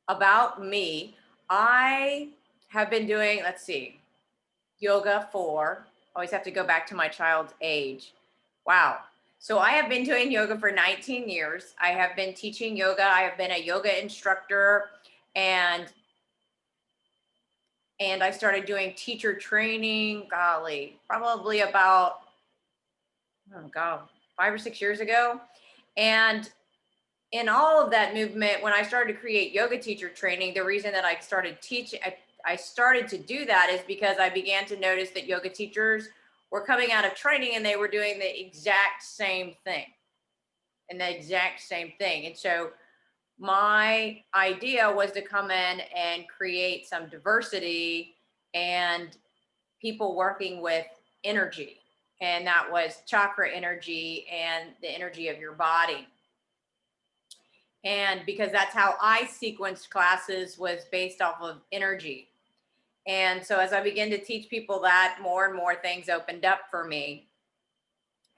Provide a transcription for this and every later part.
about me, I have been doing, let's see, yoga for, always have to go back to my child's age. Wow. So I have been doing yoga for 19 years. I have been teaching yoga. I have been a yoga instructor, and I started doing teacher training, golly, probably about, oh God, 5 or 6 years ago. And in all of that movement, when I started to create yoga teacher training, the reason that I started teaching, I started to do that is because I began to notice that yoga teachers were coming out of training and they were doing the exact same thing and the exact same thing. And so my idea was to come in and create some diversity and people working with energy. And that was chakra energy and the energy of your body. And because that's how I sequenced classes, was based off of energy. And so as I began to teach people that, more and more things opened up for me.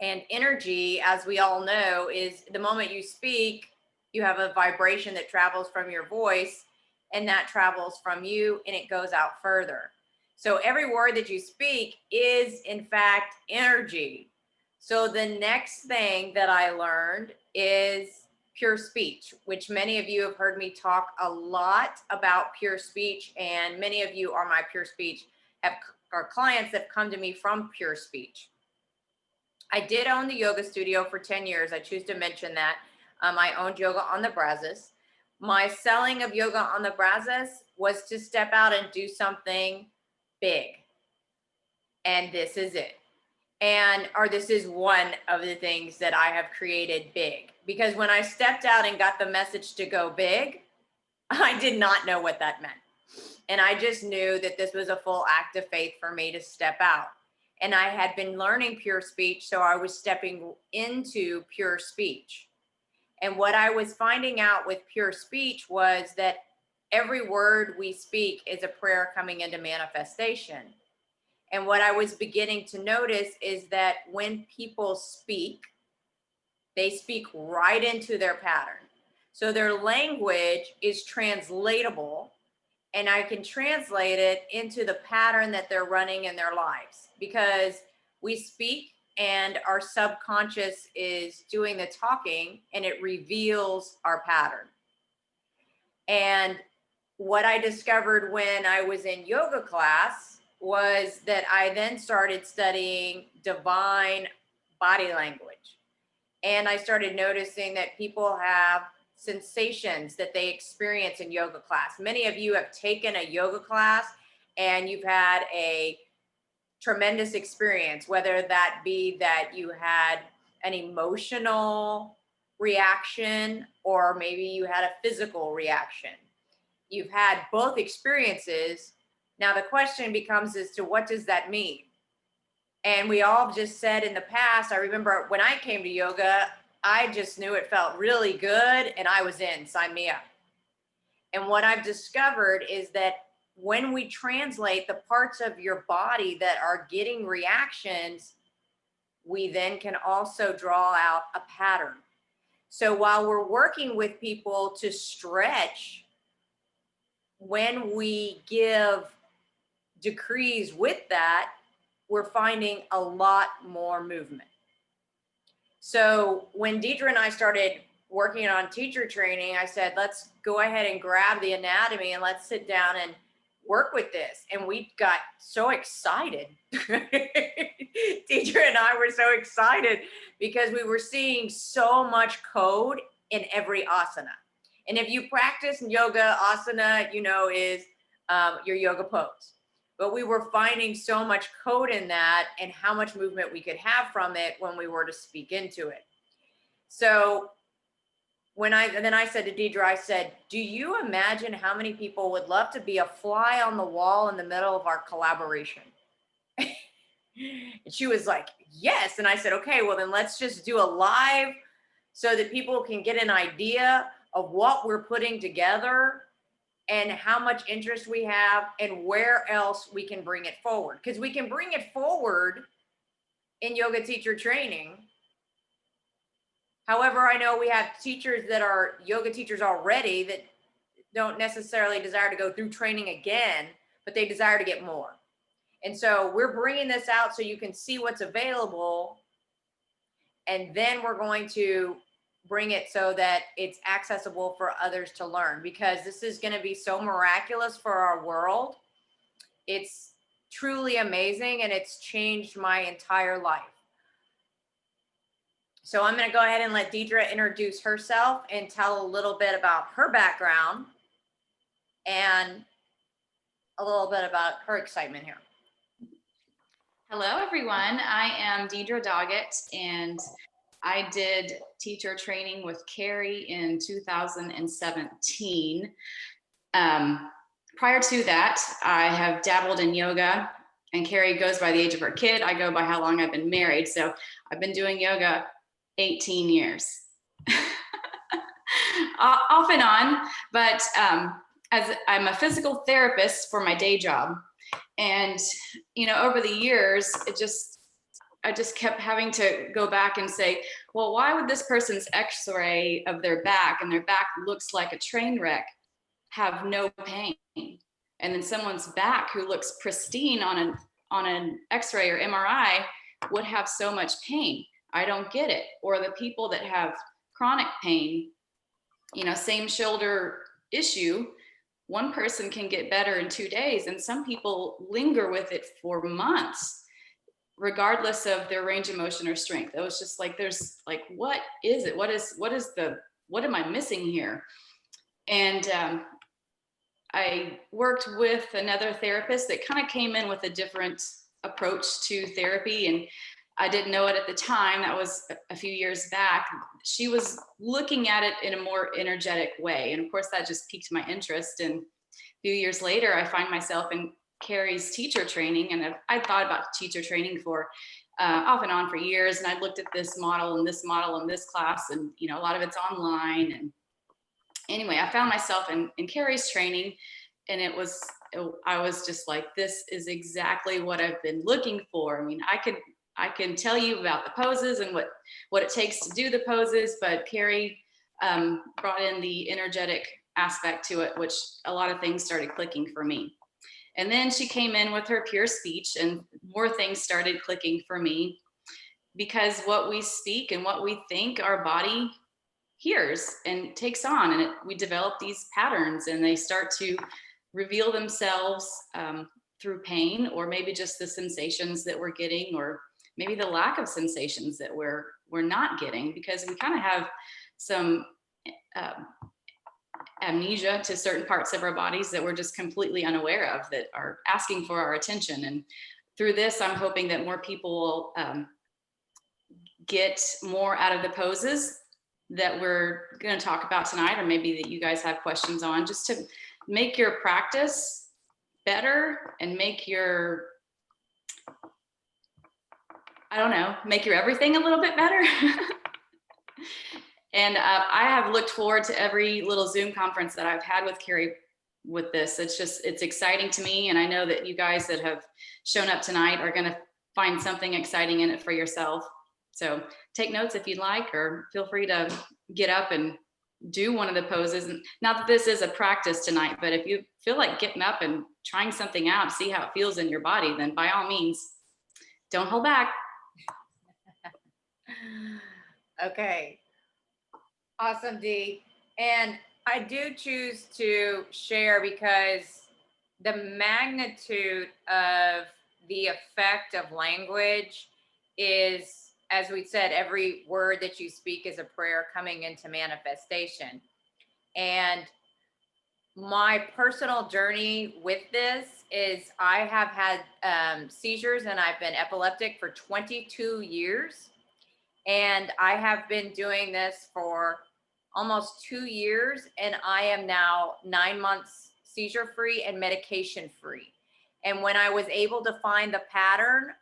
And energy, as we all know, is the moment you speak, you have a vibration that travels from your voice, and that travels from you and it goes out further. So every word that you speak is in fact energy. So the next thing that I learned is pure speech, which many of you have heard me talk a lot about pure speech, and many of you are my pure speech, are clients that come to me from pure speech. I did own the yoga studio for 10 years. I choose to mention that. I owned Yoga on the Brazos. My selling of Yoga on the Brazos was to step out and do something big. And this is it. Or this is one of the things that I have created big. Because when I stepped out and got the message to go big, I did not know what that meant. And I just knew that this was a full act of faith for me to step out. And I had been learning pure speech, so I was stepping into pure speech. And what I was finding out with pure speech was that every word we speak is a prayer coming into manifestation. And what I was beginning to notice is that when people speak, they speak right into their pattern. So their language is translatable, and I can translate it into the pattern that they're running in their lives, because we speak and our subconscious is doing the talking and it reveals our pattern. And what I discovered when I was in yoga class was that I then started studying divine body language. And I started noticing that people have sensations that they experience in yoga class. Many of you have taken a yoga class and you've had a tremendous experience, whether that be that you had an emotional reaction or maybe you had a physical reaction. You've had both experiences. Now the question becomes as to what does that mean? And we all just said in the past, I remember when I came to yoga, I just knew it felt really good and I was in, sign me up. And what I've discovered is that when we translate the parts of your body that are getting reactions, we then can also draw out a pattern. So while we're working with people to stretch, when we give decrees with that, we're finding a lot more movement. So when Deidre and I started working on teacher training, I said, let's go ahead and grab the anatomy and let's sit down and work with this. And we got so excited. Deidre and I were so excited because we were seeing so much code in every asana. And if you practice yoga, asana, you know, is your yoga pose. But we were finding so much code in that and how much movement we could have from it when we were to speak into it. So then I said to Deidre, I said, do you imagine how many people would love to be a fly on the wall in the middle of our collaboration? And she was like, yes. And I said, okay, well then let's just do a live so that people can get an idea of what we're putting together and how much interest we have and where else we can bring it forward. Because we can bring it forward in yoga teacher training. However, I know we have teachers that are yoga teachers already that don't necessarily desire to go through training again, but they desire to get more. And so we're bringing this out so you can see what's available. And then we're going to bring it so that it's accessible for others to learn, because this is going to be so miraculous for our world. It's truly amazing, and it's changed my entire life. So I'm going to go ahead and let Deidre introduce herself and tell a little bit about her background and a little bit about her excitement here. Hello, everyone. I am Deidre Doggett, and I did teacher training with Carrie in 2017. Prior to that, I have dabbled in yoga, and Carrie goes by the age of her kid. I go by how long I've been married. So I've been doing yoga 18 years, off and on. But as I'm a physical therapist for my day job, and over the years, I just kept having to go back and say, well, why would this person's X-ray of their back, and their back looks like a train wreck, have no pain? And then someone's back who looks pristine on an X-ray or MRI would have so much pain. I don't get it. Or the people that have chronic pain, same shoulder issue, one person can get better in 2 days, and some people linger with it for months, regardless of their range of motion or strength. It was just like, what is it? What am I missing here? And I worked with another therapist that kind of came in with a different approach to therapy, and I didn't know it at the time. That was a few years back. She was looking at it in a more energetic way. And of course, that just piqued my interest. And a few years later, I find myself in Carrie's teacher training. And I thought about teacher training for off and on for years. And I looked at this model and this model and this class, and a lot of it's online. And anyway, I found myself in Carrie's training, and I was just like, this is exactly what I've been looking for. I mean, I can tell you about the poses and what it takes to do the poses, but Carrie brought in the energetic aspect to it, which a lot of things started clicking for me. And then she came in with her pure speech, and more things started clicking for me, because what we speak and what we think, our body hears and takes on, and we develop these patterns, and they start to reveal themselves through pain, or maybe just the sensations that we're getting, or maybe the lack of sensations that we're not getting, because we kind of have some amnesia to certain parts of our bodies that we're just completely unaware of, that are asking for our attention. And through this, I'm hoping that more people will get more out of the poses that we're going to talk about tonight, or maybe that you guys have questions on, just to make your practice better and make your, make your everything a little bit better. And I have looked forward to every little Zoom conference that I've had with Carrie with this. It's exciting to me. And I know that you guys that have shown up tonight are going to find something exciting in it for yourself. So take notes if you'd like, or feel free to get up and do one of the poses. And not that this is a practice tonight, but if you feel like getting up and trying something out, see how it feels in your body, then by all means, don't hold back. Okay. Awesome, Dee. And I do choose to share because the magnitude of the effect of language is, as we said, every word that you speak is a prayer coming into manifestation. And my personal journey with this is I have had seizures, and I've been epileptic for 22 years. And I have been doing this for almost 2 years, and I am now 9 months seizure free and medication free. And when I was able to find the pattern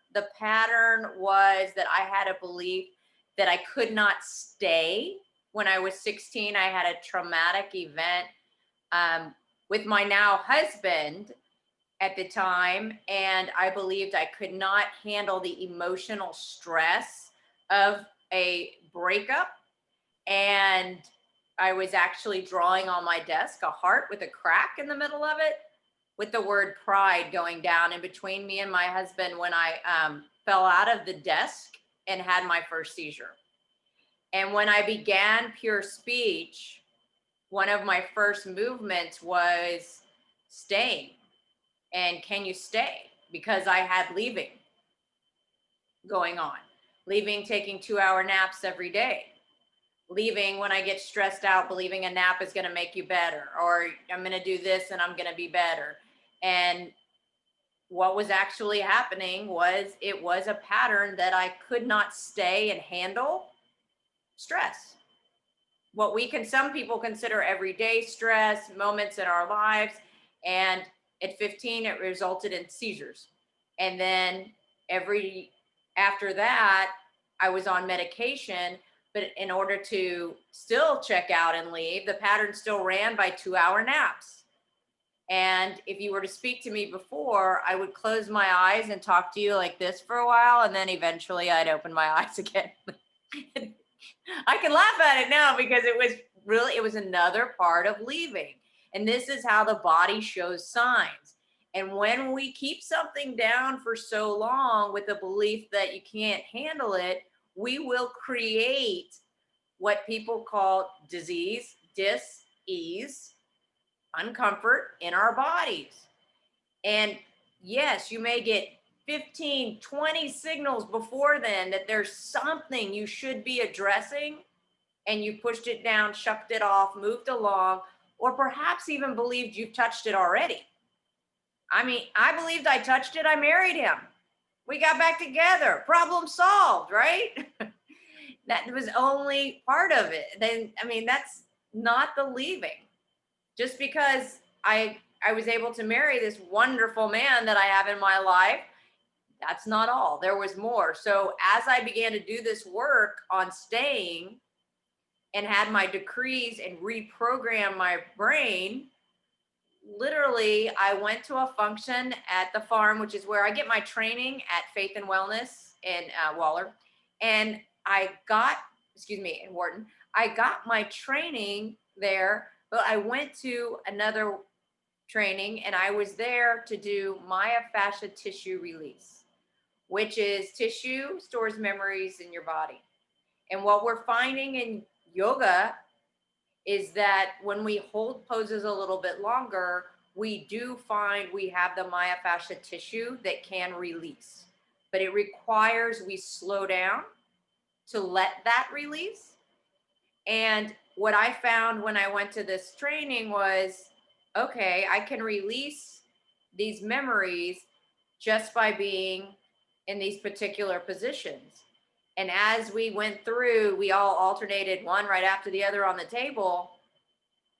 was that I had a belief that I could not stay. When I was 16, I had a traumatic event with my now husband at the time, and I believed I could not handle the emotional stress of a breakup. And I was actually drawing on my desk a heart with a crack in the middle of it, with the word pride going down in between me and my husband when I fell out of the desk and had my first seizure. And when I began pure speech, one of my first movements was staying. And can you stay? Because I had leaving going on, leaving, taking 2-hour naps every day, leaving when I get stressed out, believing a nap is going to make you better, or I'm going to do this and I'm going to be better. And what was actually happening was it was a pattern that I could not stay and handle stress. What some people consider everyday stress, moments in our lives. And at 15, it resulted in seizures. And then after that, I was on medication, but in order to still check out and leave, the pattern still ran by 2-hour naps. And if you were to speak to me before, I would close my eyes and talk to you like this for a while, and then eventually I'd open my eyes again. I can laugh at it now because it was another part of leaving. And this is how the body shows signs. And when we keep something down for so long with the belief that you can't handle it, we will create what people call disease, dis-ease, uncomfort in our bodies. And yes, you may get 15, 20 signals before then that there's something you should be addressing, and you pushed it down, shucked it off, moved along, or perhaps even believed you've touched it already. I mean, I believed I touched it. I married him. We got back together. Problem solved, right? That was only part of it. Then, I mean, that's not the leaving. Just because I was able to marry this wonderful man that I have in my life, that's not all. There was more. So as I began to do this work on staying and had my decrees and reprogram my brain, literally I went to a function at the farm, which is where I get my training at Faith and Wellness in Waller. And in Wharton, I got my training there, but I went to another training and I was there to do myofascial tissue release, which is tissue stores memories in your body. And what we're finding in yoga is that when we hold poses a little bit longer, we do find we have the myofascial tissue that can release, but it requires we slow down to let that release. And what I found when I went to this training was, okay, I can release these memories just by being in these particular positions. And as we went through, we all alternated one right after the other on the table.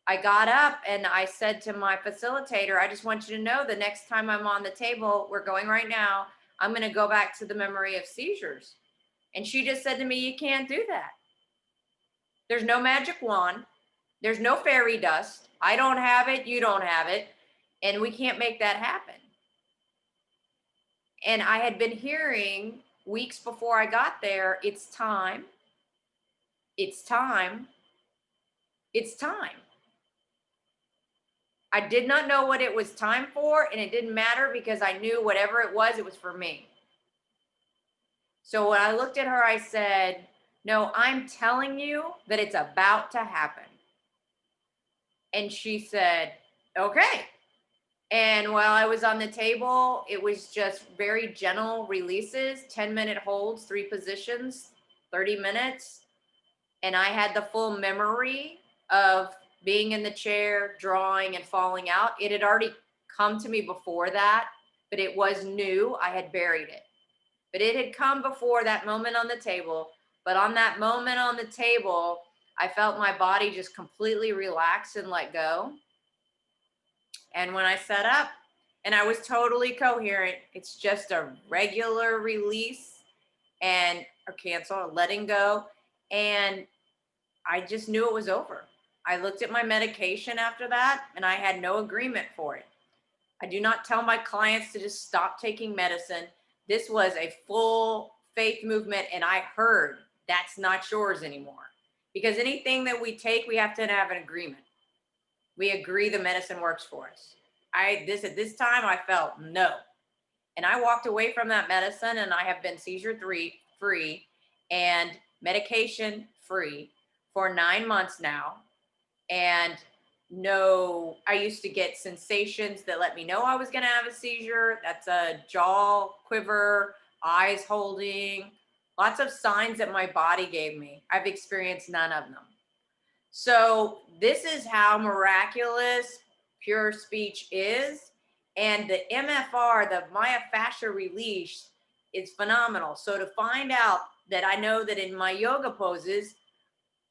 I got up and I said to my facilitator, I just want you to know the next time I'm on the table, we're going right now, I'm going to go back to the memory of seizures. And she just said to me, you can't do that. There's no magic wand. There's no fairy dust. I don't have it. You don't have it. And we can't make that happen. And I had been hearing weeks before I got there, it's time. It's time. It's time. I did not know what it was time for, and it didn't matter because I knew whatever it was for me. So when I looked at her, I said, no, I'm telling you that it's about to happen. And she said, okay. And while I was on the table, it was just very gentle releases, 10-minute holds, 3 positions, 30 minutes. And I had the full memory of being in the chair, drawing and falling out. It had already come to me before that, but it was new. I had buried it. But it had come before that moment on the table. But on that moment on the table, I felt my body just completely relax and let go. And when I sat up, and I was totally coherent, it's just a regular release or cancel, or letting go. And I just knew it was over. I looked at my medication after that, and I had no agreement for it. I do not tell my clients to just stop taking medicine. This was a full faith movement, and I heard that's not yours anymore. because anything that we take, we have to have an agreement. We agree the medicine works for us. At this time I felt no. And I walked away from that medicine, and I have been seizure free and medication free for 9 months now. And no, I used to get sensations that let me know I was going to have a seizure. That's a jaw quiver, eyes holding, lots of signs that my body gave me. I've experienced none of them. So this is how miraculous pure speech is. And the MFR, the myofascial release, is phenomenal. So to find out that I know that in my yoga poses,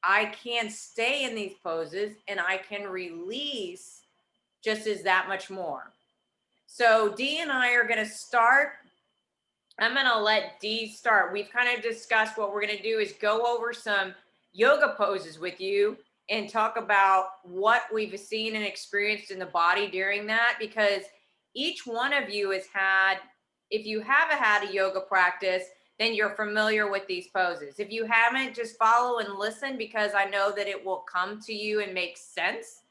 I can stay in these poses and I can release just as that much more. So Dee and I are going to start. I'm going to let Dee start. We've kind of discussed what we're going to do is go over some yoga poses with you and talk about what we've seen and experienced in the body during that, because each one of you has had, if you haven't had a yoga practice, then you're familiar with these poses. If you haven't, just follow and listen, because I know that it will come to you and make sense.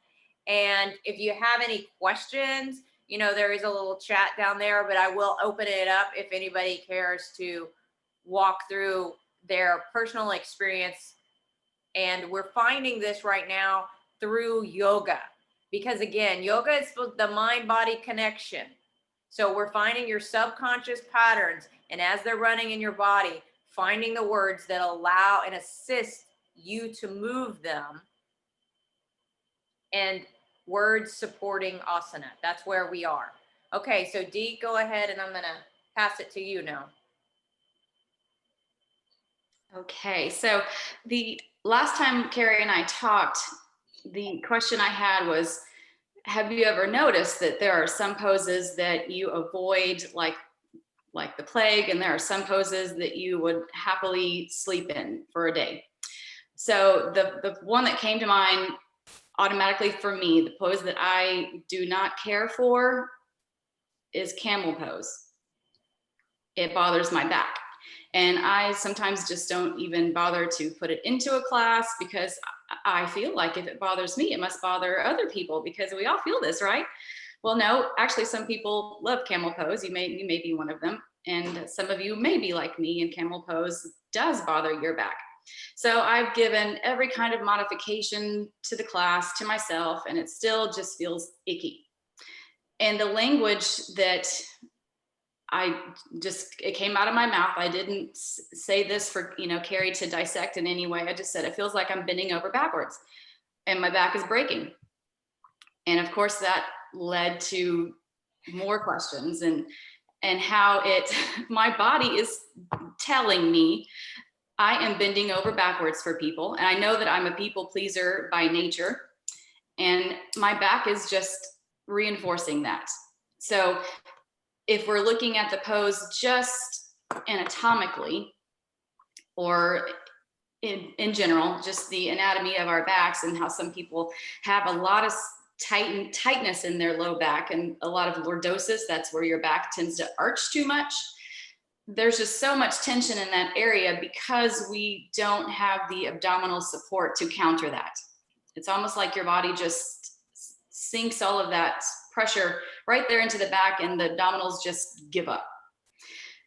And if you have any questions, you know, there is a little chat down there, but I will open it up if anybody cares to walk through their personal experience. And we're finding this right now through yoga, because again, yoga is the mind-body connection. So we're finding your subconscious patterns, and as they're running in your body, finding the words that allow and assist you to move them, and words supporting asana. That's where we are. Okay, so Dee, go ahead, and I'm going to pass it to you now. Okay, so the last time Carrie and I talked, the question I had was, have you ever noticed that there are some poses that you avoid like the plague, and there are some poses that you would happily sleep in for a day? So the one that came to mind automatically for me, the pose that I do not care for, is camel pose. It bothers my back. And I sometimes just don't even bother to put it into a class, because I feel like if it bothers me, it must bother other people, because we all feel this, right? Well, no, actually some people love camel pose. You may be one of them. And some of you may be like me, and camel pose does bother your back. So I've given every kind of modification to the class, to myself, and it still just feels icky. And the language that it came out of my mouth. I didn't say this for, Carrie to dissect in any way. I just said, it feels like I'm bending over backwards and my back is breaking. And of course that led to more questions and how my body is telling me I am bending over backwards for people. And I know that I'm a people pleaser by nature, and my back is just reinforcing that. So if we're looking at the pose just anatomically, or in general, just the anatomy of our backs, and how some people have a lot of tightness in their low back and a lot of lordosis, that's where your back tends to arch too much. There's just so much tension in that area because we don't have the abdominal support to counter that. It's almost like your body just sinks all of that pressure right there into the back, and the abdominals just give up.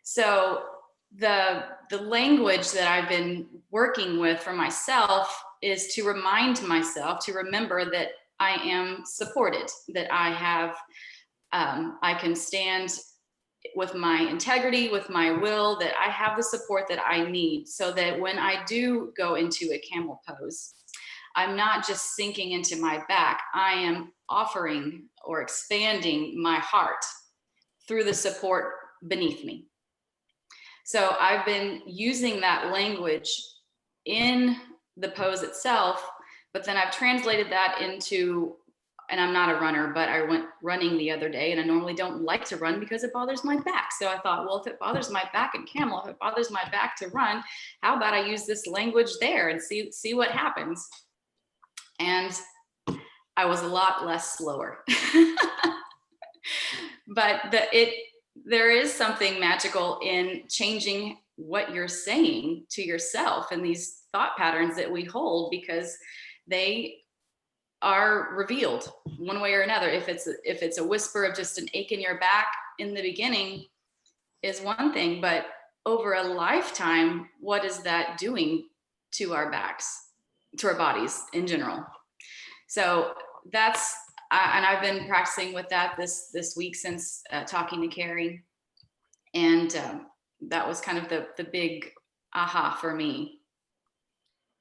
So the language that I've been working with for myself is to remind myself to remember that I am supported, that I have, I can stand with my integrity, with my will, that I have the support that I need, so that when I do go into a camel pose, I'm not just sinking into my back. I am offering or expanding my heart through the support beneath me. So I've been using that language in the pose itself, but then I've translated that into, and I'm not a runner, but I went running the other day, and I normally don't like to run because it bothers my back. So I thought, well, if it bothers my back in camel, if it bothers my back to run, how about I use this language there and see what happens? And I was a lot less slower. But there is something magical in changing what you're saying to yourself in these thought patterns that we hold, because they are revealed one way or another. If it's a whisper of just an ache in your back in the beginning is one thing, but over a lifetime, what is that doing to our backs, to our bodies in general? So that's, and I've been practicing with that this week since talking to Carrie, and that was kind of the big aha for me.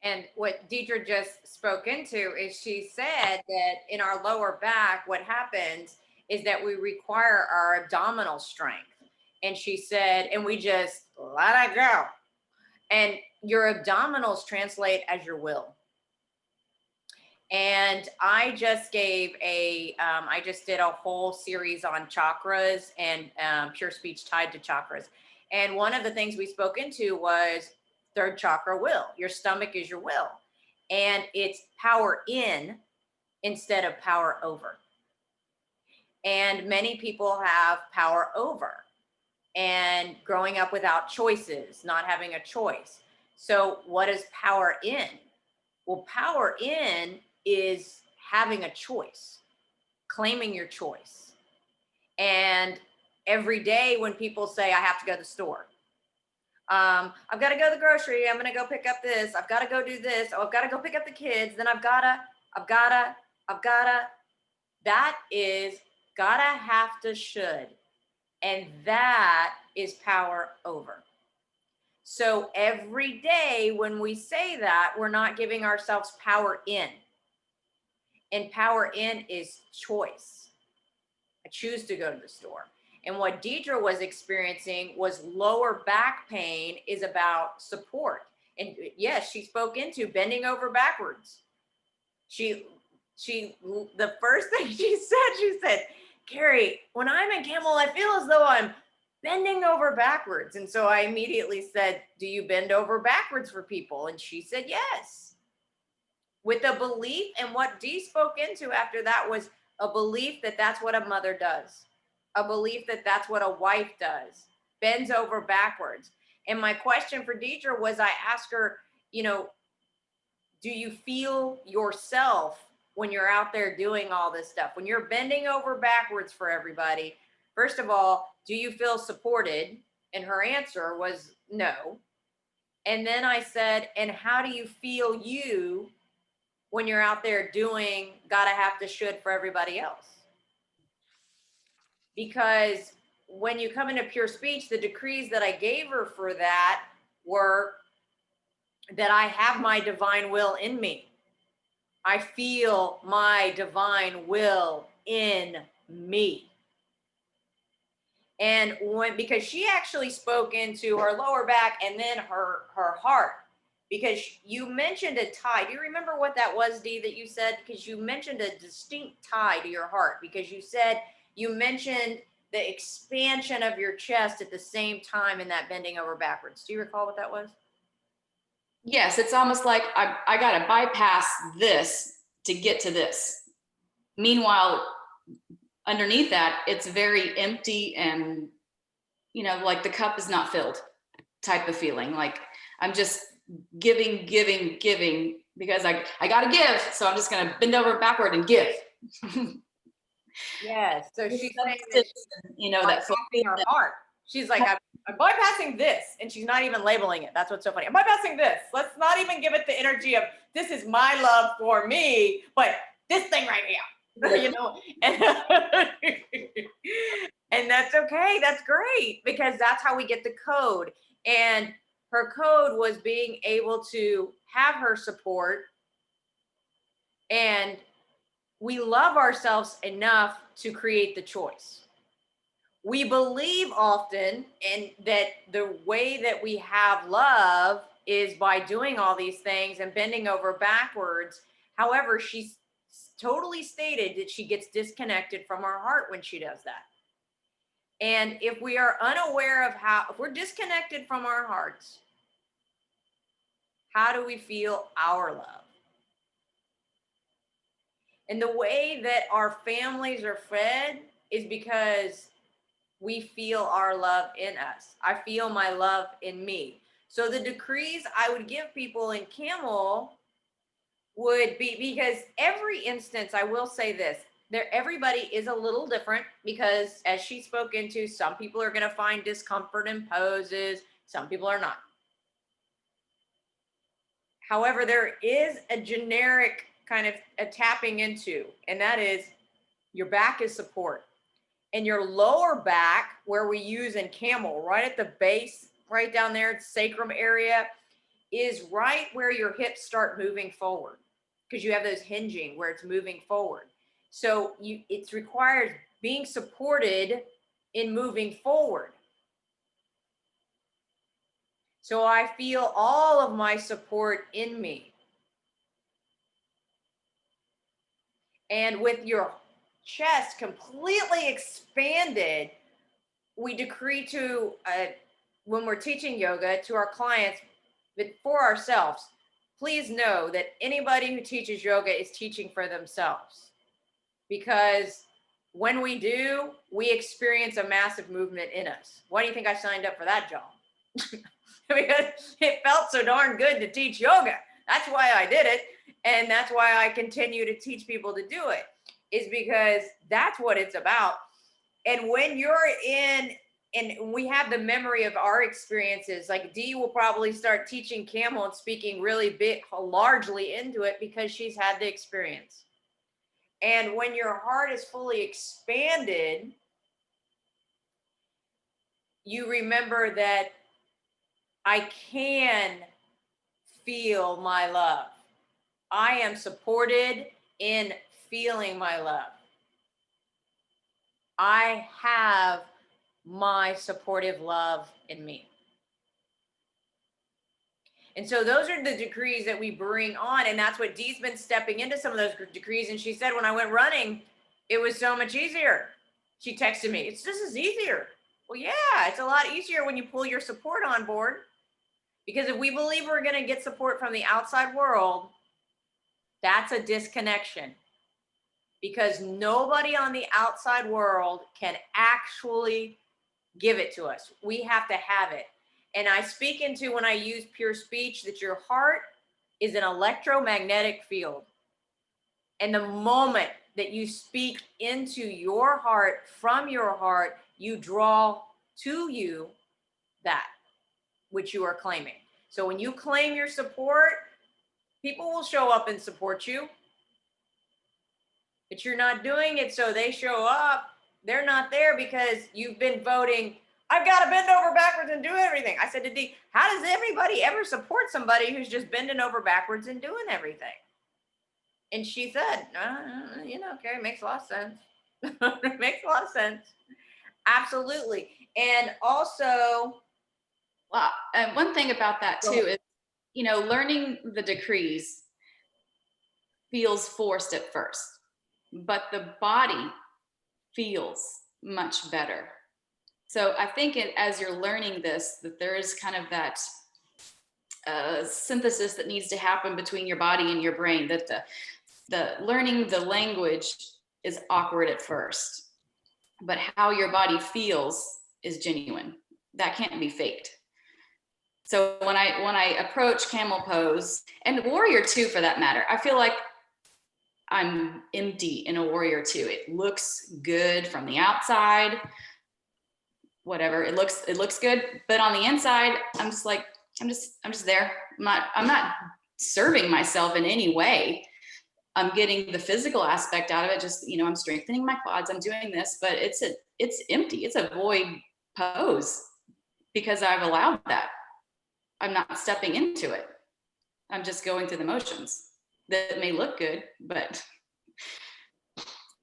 And what Deidre just spoke into is she said that in our lower back, what happens is that we require our abdominal strength. And she said, and we just let it go. And your abdominals translate as your will. And I just gave I just did a whole series on chakras and pure speech tied to chakras. And one of the things we spoke into was third chakra, will. Your stomach is your will. And it's power in instead of power over. And many people have power over, and growing up without choices, not having a choice. So what is power in? Well, power in is having a choice, claiming your choice. And every day when people say, I have to go to the store, I've got to go to the grocery, I'm going to go pick up this, I've got to go do this, oh, I've got to go pick up the kids, then I've got to, that is gotta, have to, should. And that is power over. So every day when we say that, we're not giving ourselves power in. And power in is choice. I choose to go to the store. And what Deidre was experiencing was lower back pain is about support. And yes, she spoke into bending over backwards. She the first thing she said, Carrie, when I'm in camel, I feel as though I'm bending over backwards. And so I immediately said, do you bend over backwards for people? And she said, yes. With a belief, and what Dee spoke into after that was a belief that that's what a mother does, a belief that that's what a wife does, bends over backwards. And my question for Deidre was, I asked her, do you feel yourself when you're out there doing all this stuff, when you're bending over backwards for everybody? First of all, do you feel supported? And her answer was no. And then I said, and how do you feel you when you're out there doing gotta, have to, should for everybody else? Because when you come into pure speech, the decrees that I gave her for that were that I have my divine will in me. I feel my divine will in me. And because she actually spoke into her lower back and then her heart, because you mentioned a tie. Do you remember what that was, Dee, that you said? Because you mentioned a distinct tie to your heart, because you mentioned the expansion of your chest at the same time in that bending over backwards. Do you recall what that was? Yes, it's almost like I got to bypass this to get to this. Meanwhile, underneath that, it's very empty and, like the cup is not filled type of feeling. Like I'm just giving, because I got to give. So I'm just going to bend over backward and give. Yes. So she's saying that, that bypassing her heart. She's like, I'm bypassing this. And she's not even labeling it. That's what's so funny. I'm bypassing this. Let's not even give it the energy of this is my love for me, but this thing right here, and that's okay. That's great, because that's how we get the code. And her code was being able to have her support. And we love ourselves enough to create the choice. We believe often in that the way that we have love is by doing all these things and bending over backwards. However, she's totally stated that she gets disconnected from her heart when she does that. And if we are unaware of if we're disconnected from our hearts, how do we feel our love? And the way that our families are fed is because we feel our love in us. I feel my love in me. So the decrees I would give people in Camel would be, because every instance, I will say this, everybody is a little different, because as she spoke into, some people are going to find discomfort in poses, some people are not. However, there is a generic kind of a tapping into, and that is your back is support. And your lower back, where we use in Camel, right at the base, right down there, sacrum area, is right where your hips start moving forward, because you have those hinging where it's moving forward. So it's required being supported in moving forward. So I feel all of my support in me. And with your chest completely expanded, we decree to, when we're teaching yoga to our clients, but for ourselves, please know that anybody who teaches yoga is teaching for themselves. Because when we do, we experience a massive movement in us. Why do you think I signed up for that job? Because it felt so darn good to teach yoga. That's why I did it. And that's why I continue to teach people to do it, is because that's what it's about. And when you're in, and we have the memory of our experiences, like Dee will probably start teaching Camel and speaking really big, largely into it, because she's had the experience. And when your heart is fully expanded, you remember that I can feel my love. I am supported in feeling my love. I have my supportive love in me. And so those are the decrees that we bring on. And that's what Dee's been stepping into some of those decrees. And she said, when I went running, it was so much easier. She texted me, this is easier. Well, yeah, it's a lot easier when you pull your support on board. Because if we believe we're going to get support from the outside world, that's a disconnection. Because nobody on the outside world can actually give it to us. We have to have it. And I speak into, when I use pure speech, that your heart is an electromagnetic field. And the moment that you speak into your heart, from your heart, you draw to you that which you are claiming. So when you claim your support, people will show up and support you. But you're not doing it, so they show up. They're not there because you've been voting, I've got to bend over backwards and do everything. I said to Dee, how does everybody ever support somebody who's just bending over backwards and doing everything? And she said, Carrie, makes a lot of sense. It makes a lot of sense. Absolutely. And also, well, and one thing about that too is, learning the decrees feels forced at first, but the body feels much better. So I think as you're learning this, that there is kind of that synthesis that needs to happen between your body and your brain, that the learning the language is awkward at first, but how your body feels is genuine. That can't be faked. So when I approach camel pose, and warrior two for that matter, I feel like I'm empty in a warrior two. It looks good from the outside, whatever, it looks good, but on the inside, I'm just like, I'm just there. I'm not serving myself in any way. I'm getting the physical aspect out of it. Just, I'm strengthening my quads. I'm doing this, but it's empty. It's a void pose because I've allowed that. I'm not stepping into it. I'm just going through the motions. That may look good, but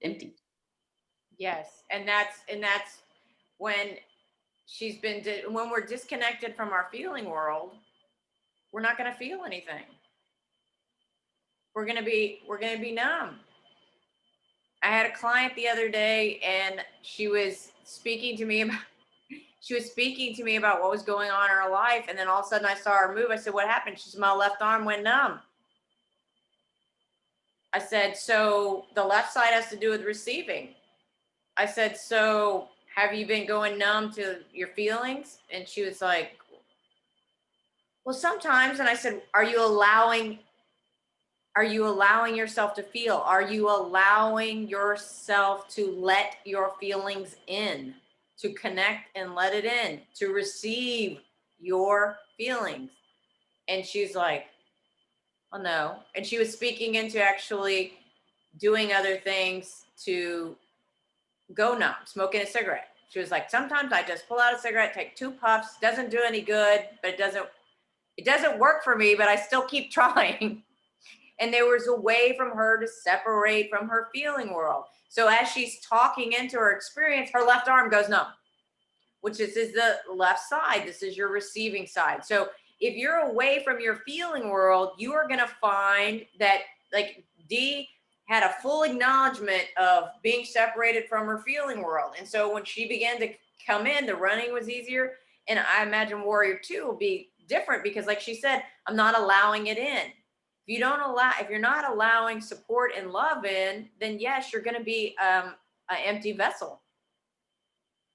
empty. Yes. And that's when when we're disconnected from our feeling world, we're not going to feel anything. We're going to be numb. I had a client the other day, and she was speaking to me about what was going on in her life. And then all of a sudden I saw her move. I said, what happened? She said, my left arm went numb. I said, so the left side has to do with receiving. I said, so have you been going numb to your feelings? And she was like, Well, sometimes, and I said, are you allowing yourself to feel? Are you allowing yourself to let your feelings in, to connect and let it in, to receive your feelings? And she's like, oh no. And she was speaking into actually doing other things to go numb, smoking a cigarette. She was like, sometimes I just pull out a cigarette, take 2 puffs, doesn't do any good, but it doesn't work for me, but I still keep trying. And there was a way from her to separate from her feeling world. So as she's talking into her experience, her left arm goes numb, which is the left side. This is your receiving side. So if you're away from your feeling world, you are going to find that, like, Dee had a full acknowledgement of being separated from her feeling world. And so when she began to come in, the running was easier. And I imagine Warrior 2 will be different because, like she said, I'm not allowing it in. If you're not allowing support and love in, then yes, you're going to be an empty vessel.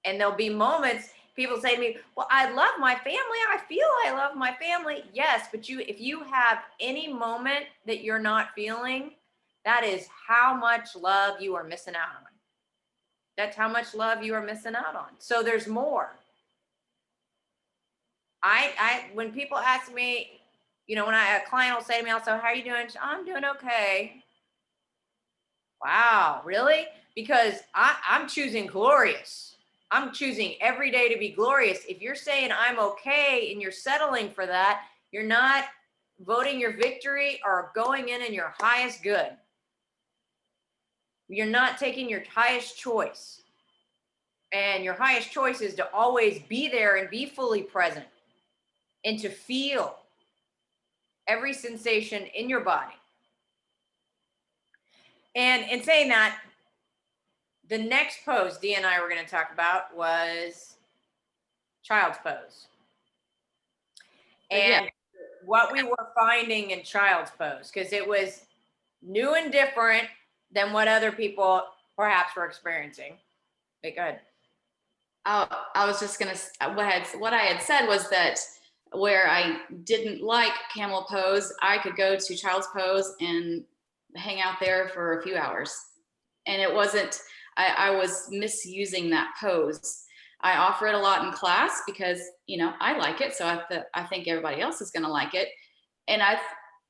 And there'll be moments people say to me, well, I love my family. I feel I love my family. Yes, but if you have any moment that you're not feeling, that is how much love you are missing out on. That's how much love you are missing out on. So there's more. When people ask me, when a client will say to me also, how are you doing? I'm doing okay. Wow, really? Because I'm choosing glorious. I'm choosing every day to be glorious. If you're saying I'm okay and you're settling for that, you're not voting your victory or going in your highest good. You're not taking your highest choice. And your highest choice is to always be there and be fully present and to feel every sensation in your body. And in saying that, the next pose Dee and I were going to talk about was child's pose. And what we were finding in child's pose, because it was new and different than what other people perhaps were experiencing. Okay, go ahead. I was just gonna, what I had said was that where I didn't like camel pose, I could go to child's pose and hang out there for a few hours. And it wasn't, I was misusing that pose. I offer it a lot in class because, I like it. So I think everybody else is gonna like it. And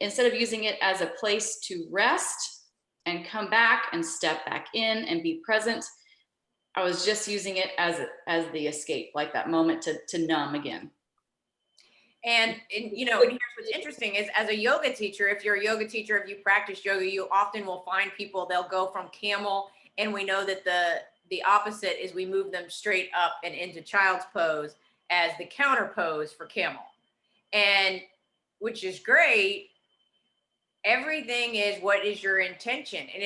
instead of using it as a place to rest and come back and step back in and be present, I was just using it as the escape, like that moment to numb again. And here's what's interesting is, as a yoga teacher, if you're a yoga teacher, if you practice yoga, you often will find people, they'll go from camel, and we know that the opposite is we move them straight up and into child's pose as the counter pose for camel. And which is great. Everything is, what is your intention? And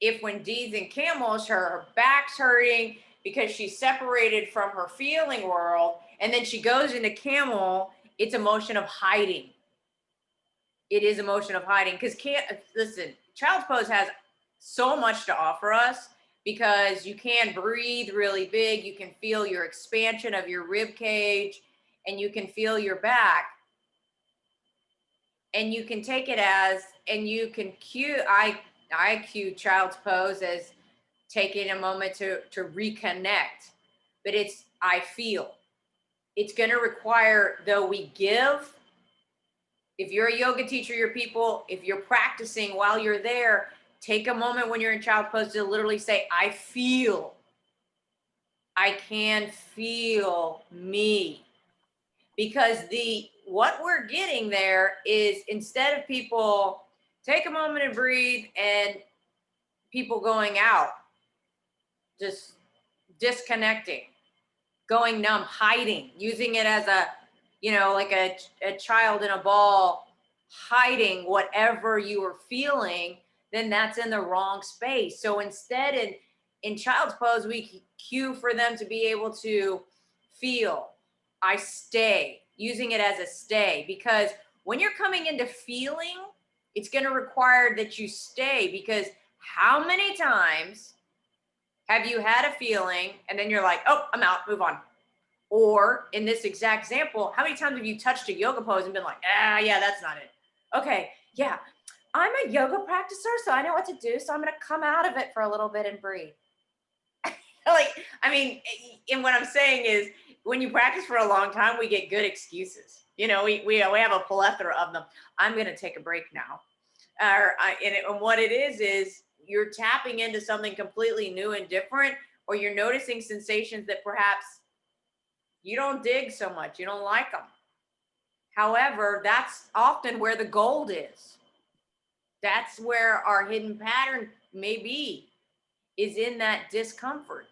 if when Dee's in camels, her back's hurting because she's separated from her feeling world, and then she goes into camel, it's emotion of hiding. It is emotion of hiding. Because listen, child's pose has so much to offer us because you can breathe really big. You can feel your expansion of your rib cage, and you can feel your back. And you can take it and you can I cue child's pose as taking a moment to reconnect, but I feel. It's going to require, though we give, if you're a yoga teacher, if you're practicing while you're there, take a moment when you're in child's pose to literally say, I feel. I can feel me. Because what we're getting there is, instead of people take a moment and breathe and people going out, just disconnecting, going numb, hiding, using it as like a child in a ball, hiding whatever you are feeling, then that's in the wrong space. So instead, in child's pose, we cue for them to be able to feel. I stay, using it as a stay, because when you're coming into feeling, it's going to require that you stay, because how many times have you had a feeling and then you're like, oh, I'm out, move on? Or in this exact example, how many times have you touched a yoga pose and been like, yeah, that's not it. Okay, yeah, I'm a yoga practicer, so I know what to do. So I'm going to come out of it for a little bit and breathe. Like, I mean, and what I'm saying is when you practice for a long time, we get good excuses. You know, we have a plethora of them. I'm going to take a break now. And what it is you're tapping into something completely new and different, or you're noticing sensations that perhaps you don't dig so much. You don't like them. However, that's often where the gold is. That's where our hidden pattern may be, is in that discomfort.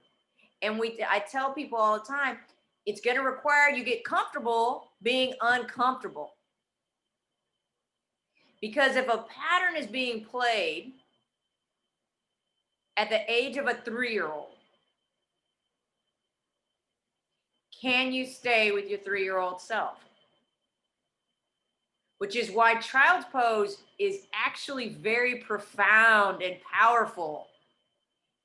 And I tell people all the time, it's going to require you get comfortable being uncomfortable. Because if a pattern is being played at the age of a 3-year-old, can you stay with your 3-year-old self? Which is why child's pose is actually very profound and powerful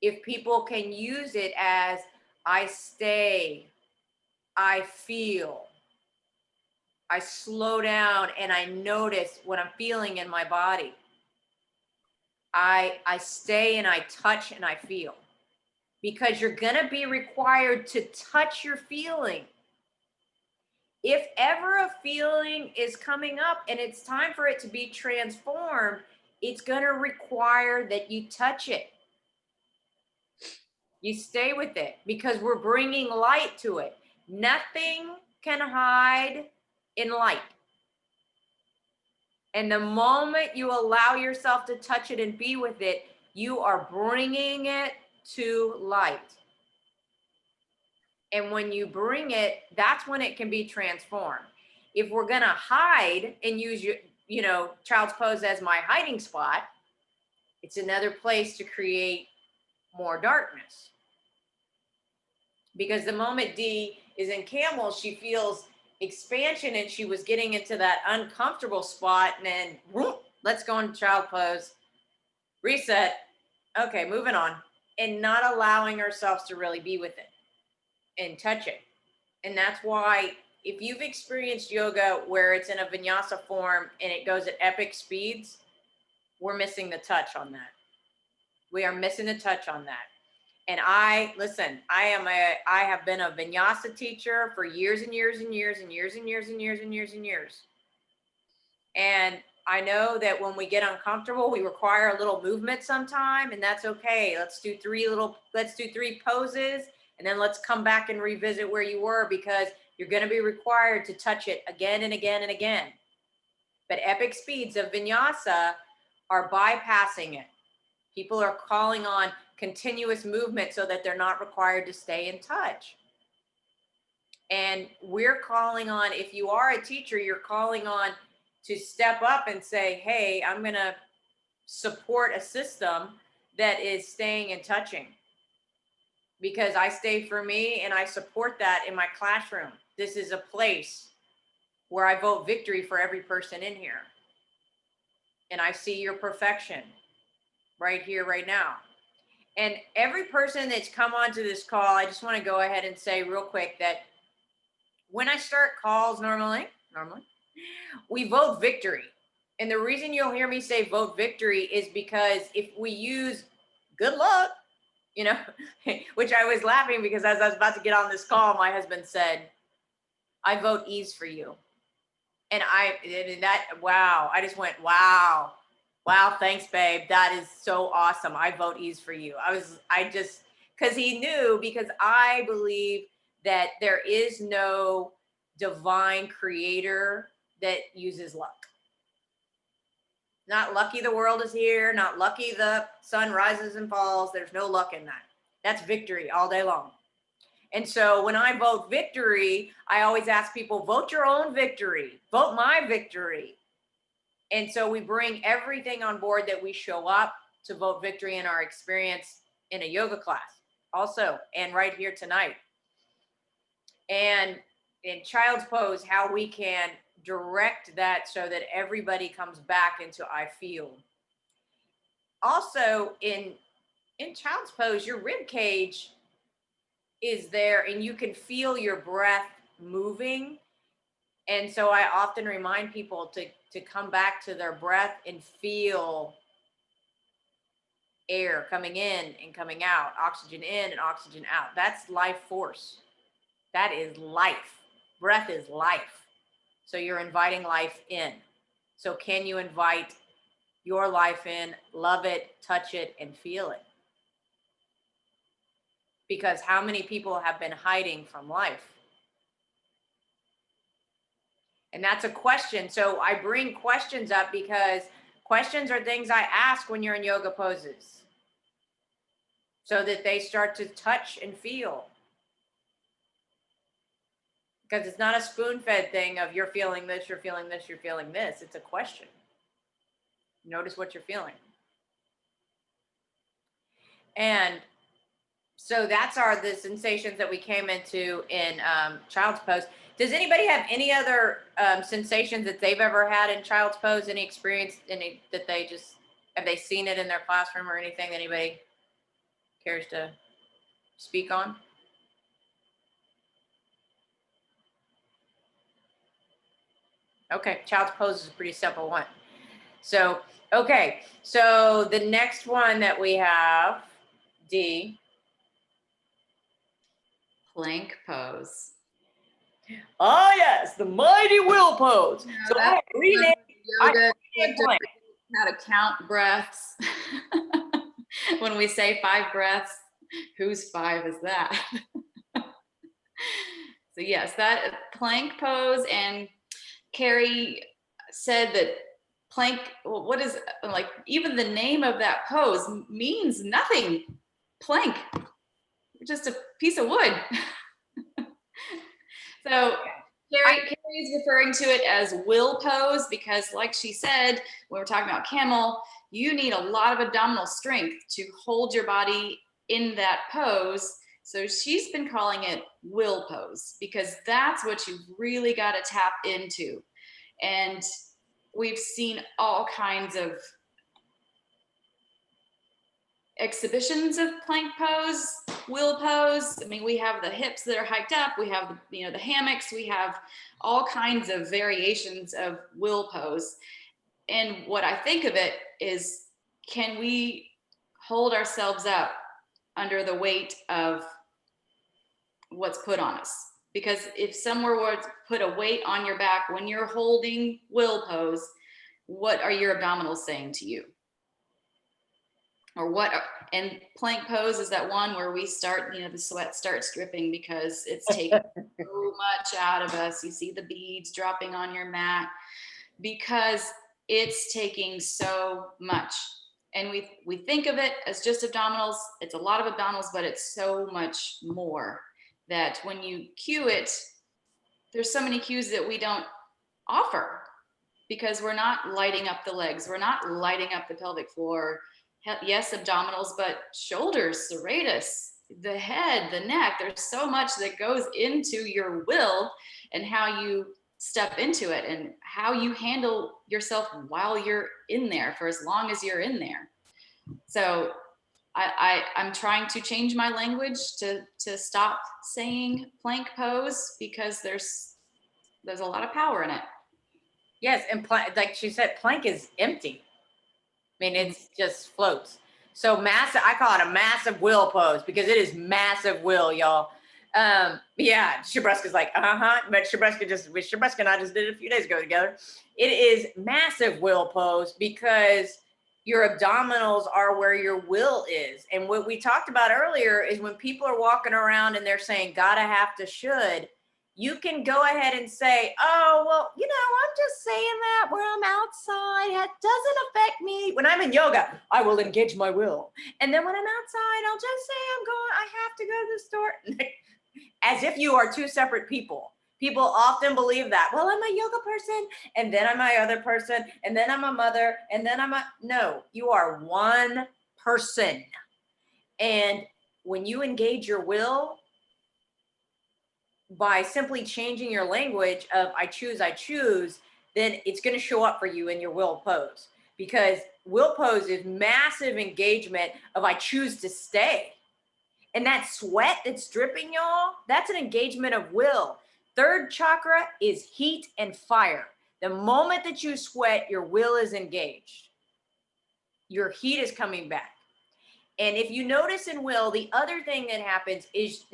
if people can use it as I stay, I feel, I slow down, and I notice what I'm feeling in my body. I stay and I touch and I feel. Because you're going to be required to touch your feeling. If ever a feeling is coming up and it's time for it to be transformed, it's going to require that you touch it. You stay with it because we're bringing light to it. Nothing can hide in light. And the moment you allow yourself to touch it and be with it, you are bringing it to light. And when you bring it, that's when it can be transformed. If we're going to hide and use child's pose as my hiding spot, it's another place to create more darkness. Because the moment D is in camel, she feels expansion and she was getting into that uncomfortable spot. And then whoop, let's go into child pose, reset. Okay, moving on. And not allowing ourselves to really be with it and touch it. And that's why if you've experienced yoga where it's in a vinyasa form and it goes at epic speeds, we're missing the touch on that. We are missing the touch on that. And I have been a vinyasa teacher for years and years and years and years and years and years and years and years. And I know that when we get uncomfortable, we require a little movement sometime, and that's okay. Let's do 3 poses. And then let's come back and revisit where you were, because you're going to be required to touch it again and again and again. But epic speeds of vinyasa are bypassing it. People are calling on continuous movement so that they're not required to stay in touch. And we're calling on, if you are a teacher, you're calling on to step up and say, hey, I'm going to support a system that is staying and touching. Because I stay for me and I support that in my classroom. This is a place where I vote victory for every person in here. And I see your perfection right here, right now. And every person that's come onto this call, I just want to go ahead and say real quick that when I start calls normally, we vote victory. And the reason you'll hear me say vote victory is because if we use good luck, which I was laughing because as I was about to get on this call, my husband said, I vote ease for you. And I just went, wow, thanks, babe. That is so awesome. I vote ease for you. Because he knew, because I believe that there is no divine creator that uses luck. Not lucky the world is here, not lucky the sun rises and falls. There's no luck in that. That's victory all day long. And so when I vote victory, I always ask people, vote your own victory, vote my victory. And so we bring everything on board that we show up to vote victory in our experience in a yoga class also, and right here tonight. And in child's pose, how we can direct that so that everybody comes back into I feel. Also in child's pose, your rib cage is there, and you can feel your breath moving. And so I often remind people to come back to their breath and feel air coming in and coming out, oxygen in and oxygen out. That's life force. That is life. Breath is life. So you're inviting life in. So can you invite your life in, love it, touch it, and feel it? Because how many people have been hiding from life? And that's a question. So I bring questions up because questions are things I ask when you're in yoga poses, so that they start to touch and feel. Because it's not a spoon-fed thing of you're feeling this, you're feeling this, you're feeling this. It's a question. Notice what you're feeling. And so that's the sensations that we came into in child's pose. Does anybody have any other sensations that they've ever had in child's pose? Any experience, any that they just, have they seen it in their classroom or anything that anybody cares to speak on? Okay, child's pose is a pretty simple one. So, okay, so the next one that we have, D. Plank pose. Oh yes, the mighty will pose. Yeah, So I renamed yoga. plank. How to count breaths. When we say 5 breaths, whose 5 is that? So yes, that plank pose. And Carrie said that plank, what is, like, even the name of that pose means nothing. Plank, just a piece of wood. So Carrie's referring to it as will pose because, like she said, when we're talking about camel, you need a lot of abdominal strength to hold your body in that pose. So she's been calling it will pose because that's what you really got to tap into. And we've seen all kinds of exhibitions of plank pose, will pose. I mean, we have the hips that are hiked up, we have the hammocks, we have all kinds of variations of will pose. And what I think of it is, can we hold ourselves up under the weight of what's put on us? Because if somewhere were to put a weight on your back when you're holding will pose, what are your abdominals saying to you? Or what? And plank pose is that one where we start, the sweat starts dripping because it's taking so much out of us. You see the beads dropping on your mat because it's taking so much. And we think of it as just abdominals. It's a lot of abdominals, but it's so much more that when you cue it, there's so many cues that we don't offer because we're not lighting up the legs. We're not lighting up the pelvic floor. Yes, abdominals, but shoulders, serratus, the head, the neck. There's so much that goes into your will and how you step into it and how you handle yourself while you're in there for as long as you're in there. So I'm trying to change my language to stop saying plank pose because there's a lot of power in it. Yes, and like she said, plank is empty. I mean, it's just floats. So massive, I call it a massive will pose because it is massive will, y'all. Yeah, Shabruska's like, but Shabruska and I just did it a few days ago together. It is massive will pose because your abdominals are where your will is. And what we talked about earlier is when people are walking around and they're saying, gotta, have to, should, you can go ahead and say, oh, well, I'm just saying that where I'm outside. It doesn't affect me. When I'm in yoga, I will engage my will. And then when I'm outside, I'll just say I have to go to the store. As if you are two separate people. People often believe that. Well, I'm a yoga person, and then I'm my other person, and then I'm a mother, and then no, you are one person. And when you engage your will, by simply changing your language of I choose, then it's going to show up for you in your will pose, because will pose is massive engagement of I choose to stay. And that sweat that's dripping, y'all, that's an engagement of will. Third chakra is heat and fire. The moment that you sweat, your will is engaged. Your heat is coming back. And if you notice in will, the other thing that happens is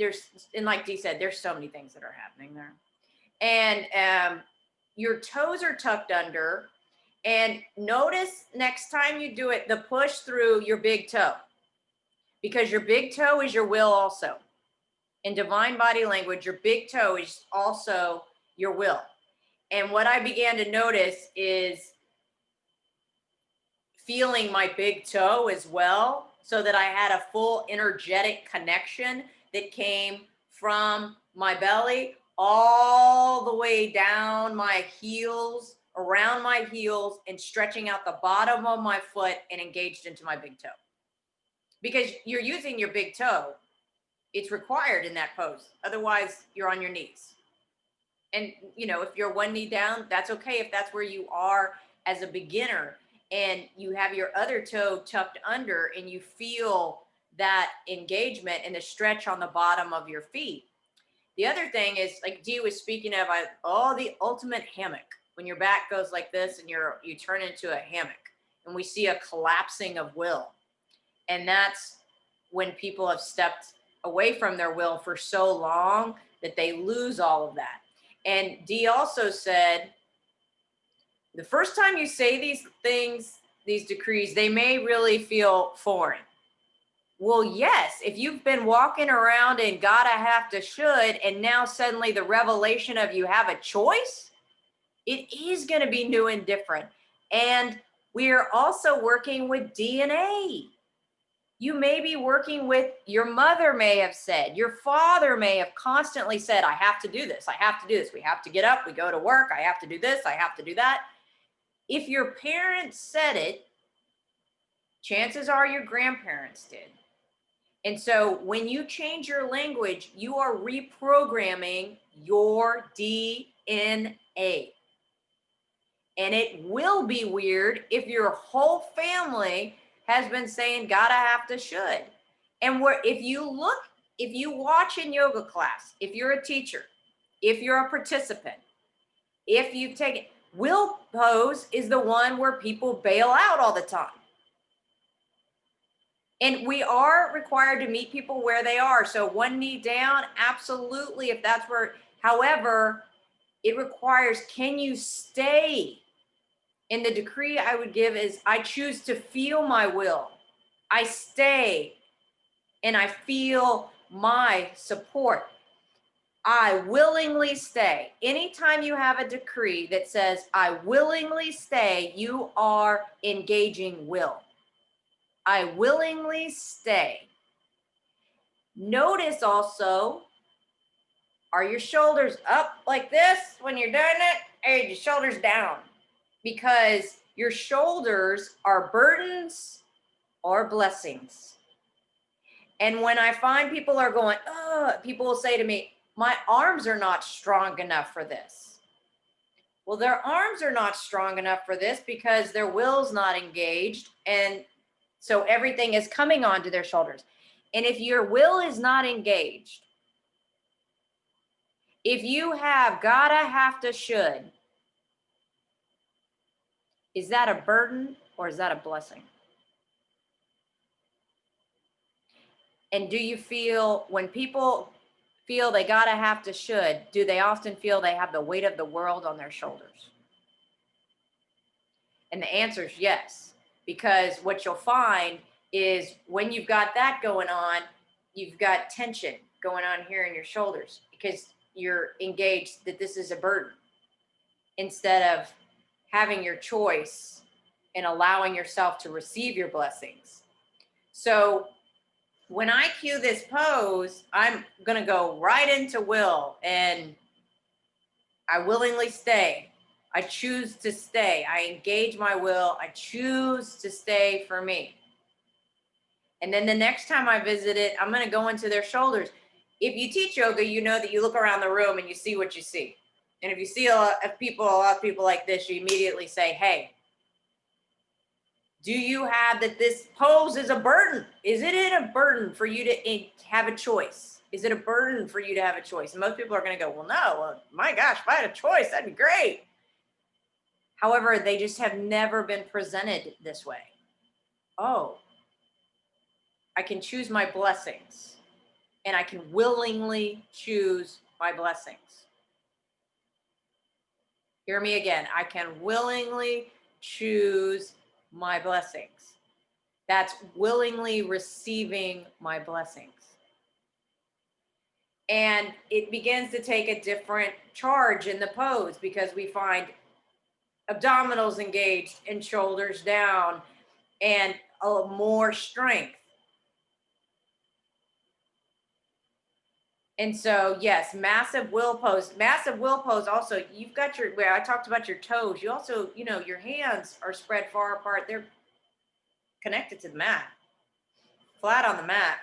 and like Dee said, there's so many things that are happening there. And your toes are tucked under. And notice next time you do it, the push through your big toe, because your big toe is your will also. In divine body language, your big toe is also your will. And what I began to notice is feeling my big toe as well, so that I had a full energetic connection that came from my belly all the way down my heels, around my heels, and stretching out the bottom of my foot and engaged into my big toe. Because you're using your big toe. It's required in that pose. Otherwise, you're on your knees. And, you know, if you're one knee down, that's okay if that's where you are as a beginner and you have your other toe tucked under and you feel that engagement and the stretch on the bottom of your feet. The other thing is, like Dee was speaking of, the ultimate hammock. When your back goes like this and you turn into a hammock, and we see a collapsing of will. And that's when people have stepped away from their will for so long that they lose all of that. And Dee also said, the first time you say these things, these decrees, they may really feel foreign. Well, yes, if you've been walking around and gotta, have to, should, and now suddenly the revelation of you have a choice, it is going to be new and different. And we are also working with DNA. You may be working with, your mother may have said, your father may have constantly said, I have to do this, I have to do this, we have to get up, we go to work, I have to do this, I have to do that. If your parents said it, chances are your grandparents did. And so when you change your language, you are reprogramming your DNA. And it will be weird if your whole family has been saying gotta, have to, should. And if you watch in yoga class, if you're a teacher, if you're a participant, if you've taken, will pose is the one where people bail out all the time. And we are required to meet people where they are. So one knee down, absolutely, if that's where, however, it requires, can you stay? And the decree I would give is, I choose to feel my will. I stay and I feel my support. I willingly stay. Anytime you have a decree that says, I willingly stay, you are engaging will. I willingly stay. Notice also, are your shoulders up like this when you're doing it? Or your shoulders down? Because your shoulders are burdens or blessings. And when I find people are going, people will say to me, my arms are not strong enough for this. Well, their arms are not strong enough for this because their will's not engaged. And so everything is coming onto their shoulders. And if your will is not engaged, if you have gotta, have to, should, is that a burden or is that a blessing? And do you feel, when people feel they gotta, have to, should, do they often feel they have the weight of the world on their shoulders? And the answer is yes, because what you'll find is when you've got that going on, you've got tension going on here in your shoulders because you're engaged that this is a burden, instead of having your choice and allowing yourself to receive your blessings. So when I cue this pose, I'm going to go right into will, and I willingly stay. I choose to stay. I engage my will. I choose to stay for me. And then the next time I visit it, I'm going to go into their shoulders. If you teach yoga, you know that you look around the room and you see what you see. And if you see a lot of people like this, you immediately say, hey, Do you have that this pose is a burden? Is it a burden for you to have a choice? Is it a burden for you to have a choice? And most people are going to go, well, no, well, my gosh, if I had a choice, that'd be great. However, they just have never been presented this way. Oh, I can choose my blessings, and I can willingly choose my blessings. Hear me again. I can willingly choose my blessings. That's willingly receiving my blessings. And it begins to take a different charge in the pose because we find abdominals engaged and shoulders down and more strength. And so, yes, massive will pose. Massive will pose also, you've got your, where I talked about your toes, you also, you know, your hands are spread far apart. They're connected to the mat, flat on the mat.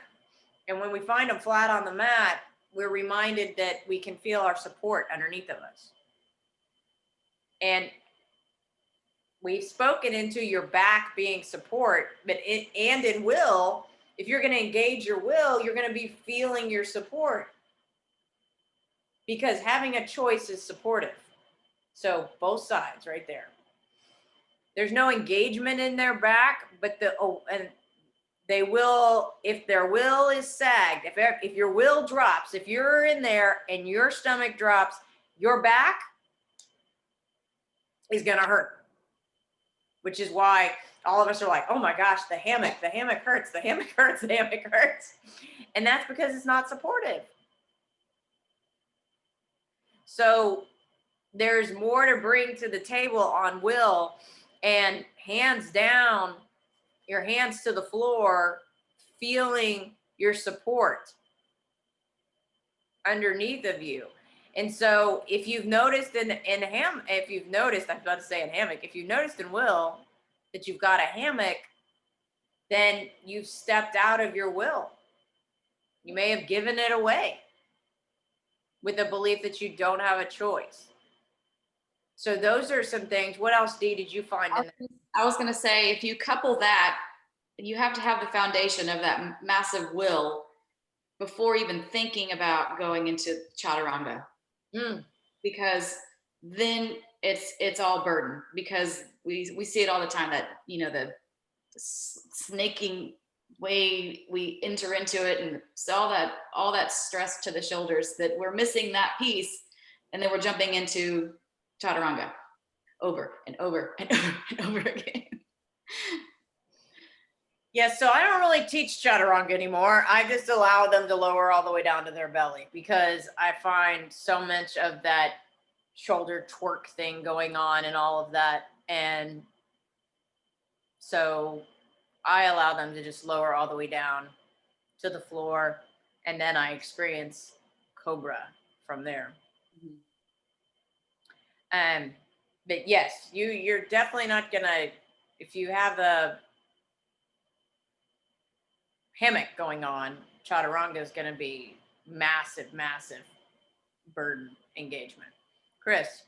And when we find them flat on the mat, we're reminded that we can feel our support underneath of us. And we've spoken into your back being support, but and in will, if you're going to engage your will, you're going to be feeling your support. Because having a choice is supportive. So both sides right there. There's no engagement in their back, but and they will, if their will is sagged, if your will drops, if you're in there and your stomach drops, your back is going to hurt. Which is why all of us are like, oh my gosh, the hammock hurts, the hammock hurts, the hammock hurts. And that's because it's not supportive. So there's more to bring to the table on will, and hands down, your hands to the floor, feeling your support underneath of you. And so if you've noticed if you've noticed in will that you've got a hammock, then you've stepped out of your will. You may have given it away with the belief that you don't have a choice. So those are some things. What else, Dee, did you find in there? I was going to say, if you couple that, you have to have the foundation of that massive will before even thinking about going into chaturanga. Because then it's all burden, because we see it all the time, that, you know, the snaking way we enter into it, and so all that stress to the shoulders, that we're missing that piece, and then we're jumping into chaturanga over and over and over and over again. Yeah, so I don't really teach chaturanga anymore. I just allow them to lower all the way down to their belly, because I find so much of that shoulder twerk thing going on and all of that. And so I allow them to just lower all the way down to the floor, and then I experience cobra from there. But yes, you're definitely not gonna, if you have a hammock going on, chaturanga is going to be massive burden engagement. Chris?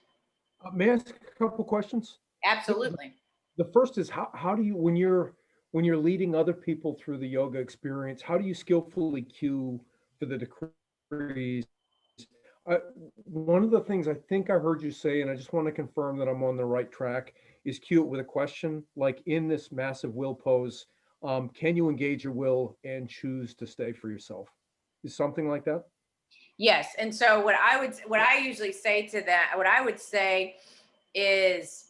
May I ask a couple questions? Absolutely. The first is, how do you, when you're leading other people through the yoga experience, how do you skillfully cue for the decrees? One of the things I think I heard you say, and I just want to confirm that I'm on the right track, is cue it with a question. Like, in this massive will pose, can you engage your will and choose to stay for yourself? Is something like that? Yes. And so what I usually say to that, what I would say is,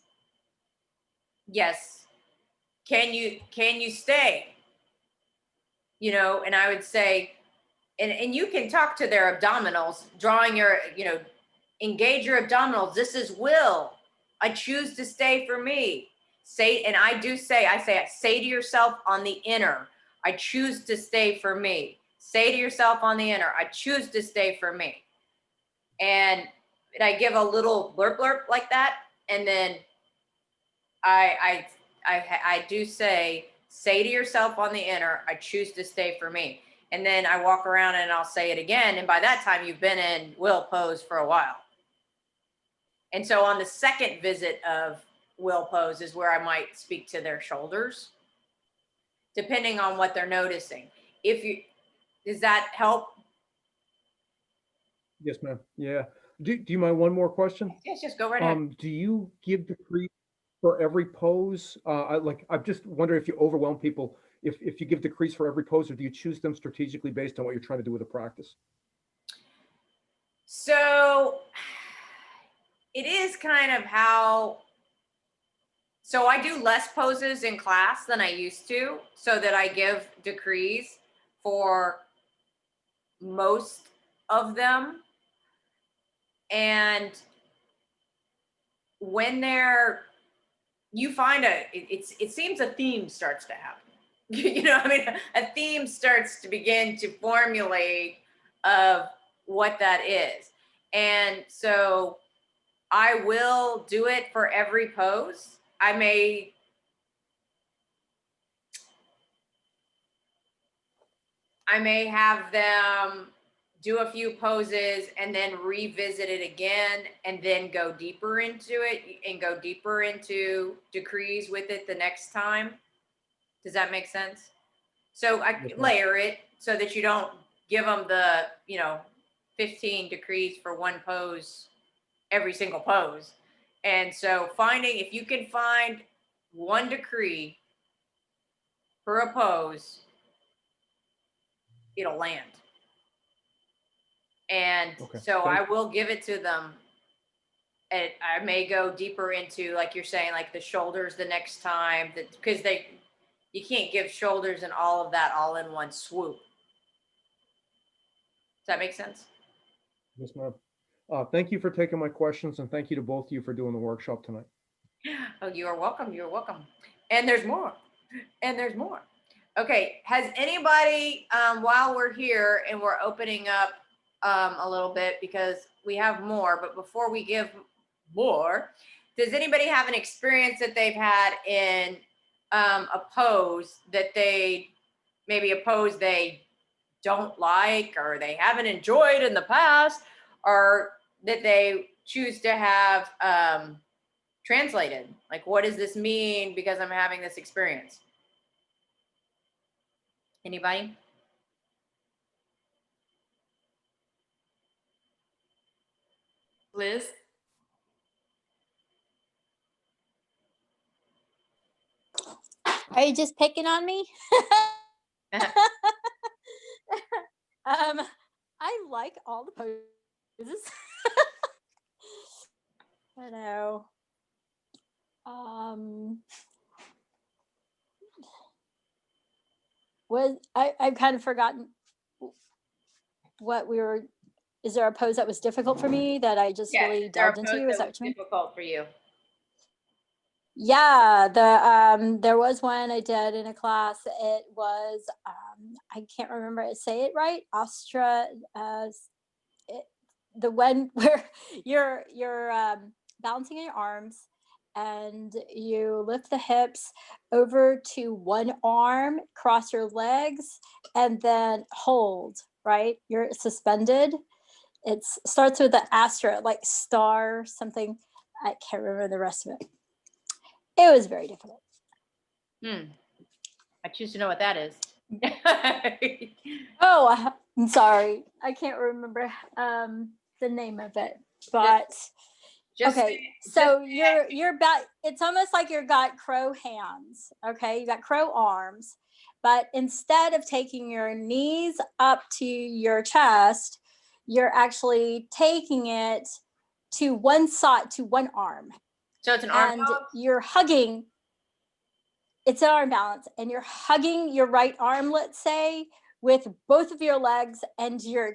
yes, can you stay? You know, and I would say, and you can talk to their abdominals, drawing your, you know, engage your abdominals. This is will. I choose to stay for me. Say to yourself on the inner, I choose to stay for me. Say to yourself on the inner, I choose to stay for me. And I give a little blurp like that. And then I do say to yourself on the inner, I choose to stay for me. And then I walk around and I'll say it again. And by that time, you've been in will pose for a while. And so on the second visit of will pose is where I might speak to their shoulders depending on what they're noticing. Does that help? Yes, ma'am. Yeah. Do you mind one more question? Yes, just go right ahead. Do you give the crease for every pose? I'm just wondering if you overwhelm people, if you give the crease for every pose, or do you choose them strategically based on what you're trying to do with the practice? So it is kind of so I do less poses in class than I used to, so that I give decrees for most of them. And when you find it seems a theme starts to happen. I mean, a theme starts to begin to formulate of what that is. And so I will do it for every pose. I may have them do a few poses and then revisit it again, and then go deeper into it and go deeper into decrees with it the next time. Does that make sense? So I layer it so that you don't give them the, 15 decrees for one pose, every single pose. And so if you can find one decree for a pose, it'll land. And so I will give it to them. And I may go deeper into, like you're saying, like the shoulders the next time, because you can't give shoulders and all of that all in one swoop. Does that make sense? Yes, ma'am. Thank you for taking my questions, and thank you to both of you for doing the workshop tonight. Oh, you are welcome. You're welcome. And there's more. And there's more. Okay. Has anybody, while we're here and we're opening up a little bit, because we have more, but before we give more, does anybody have an experience that they've had in a pose that maybe a pose they don't like, or they haven't enjoyed in the past, or that they choose to have translated? Like, what does this mean because I'm having this experience? Anybody? Liz? Are you just picking on me? I like all the poses. I know. I've kind of forgotten what we were. Is there a pose that was difficult for me that I just really delved into? Is that what you mean? Difficult for you? Yeah, there was one I did in a class. It was I can't remember say it right. The one where you're balancing on your arms and you lift the hips over to one arm, cross your legs, and then hold, right? You're suspended. It starts with the astra, like star something. I can't remember the rest of it. It was very difficult. I choose to know what that is. Oh, I'm sorry. I can't remember the name of it, but so you're about, it's almost like you've got crow hands. Okay. You got crow arms, but instead of taking your knees up to your chest, you're actually taking it to one side, to one arm. So it's an arm balance? You're hugging. It's an arm balance, and you're hugging your right arm, let's say, with both of your legs, and your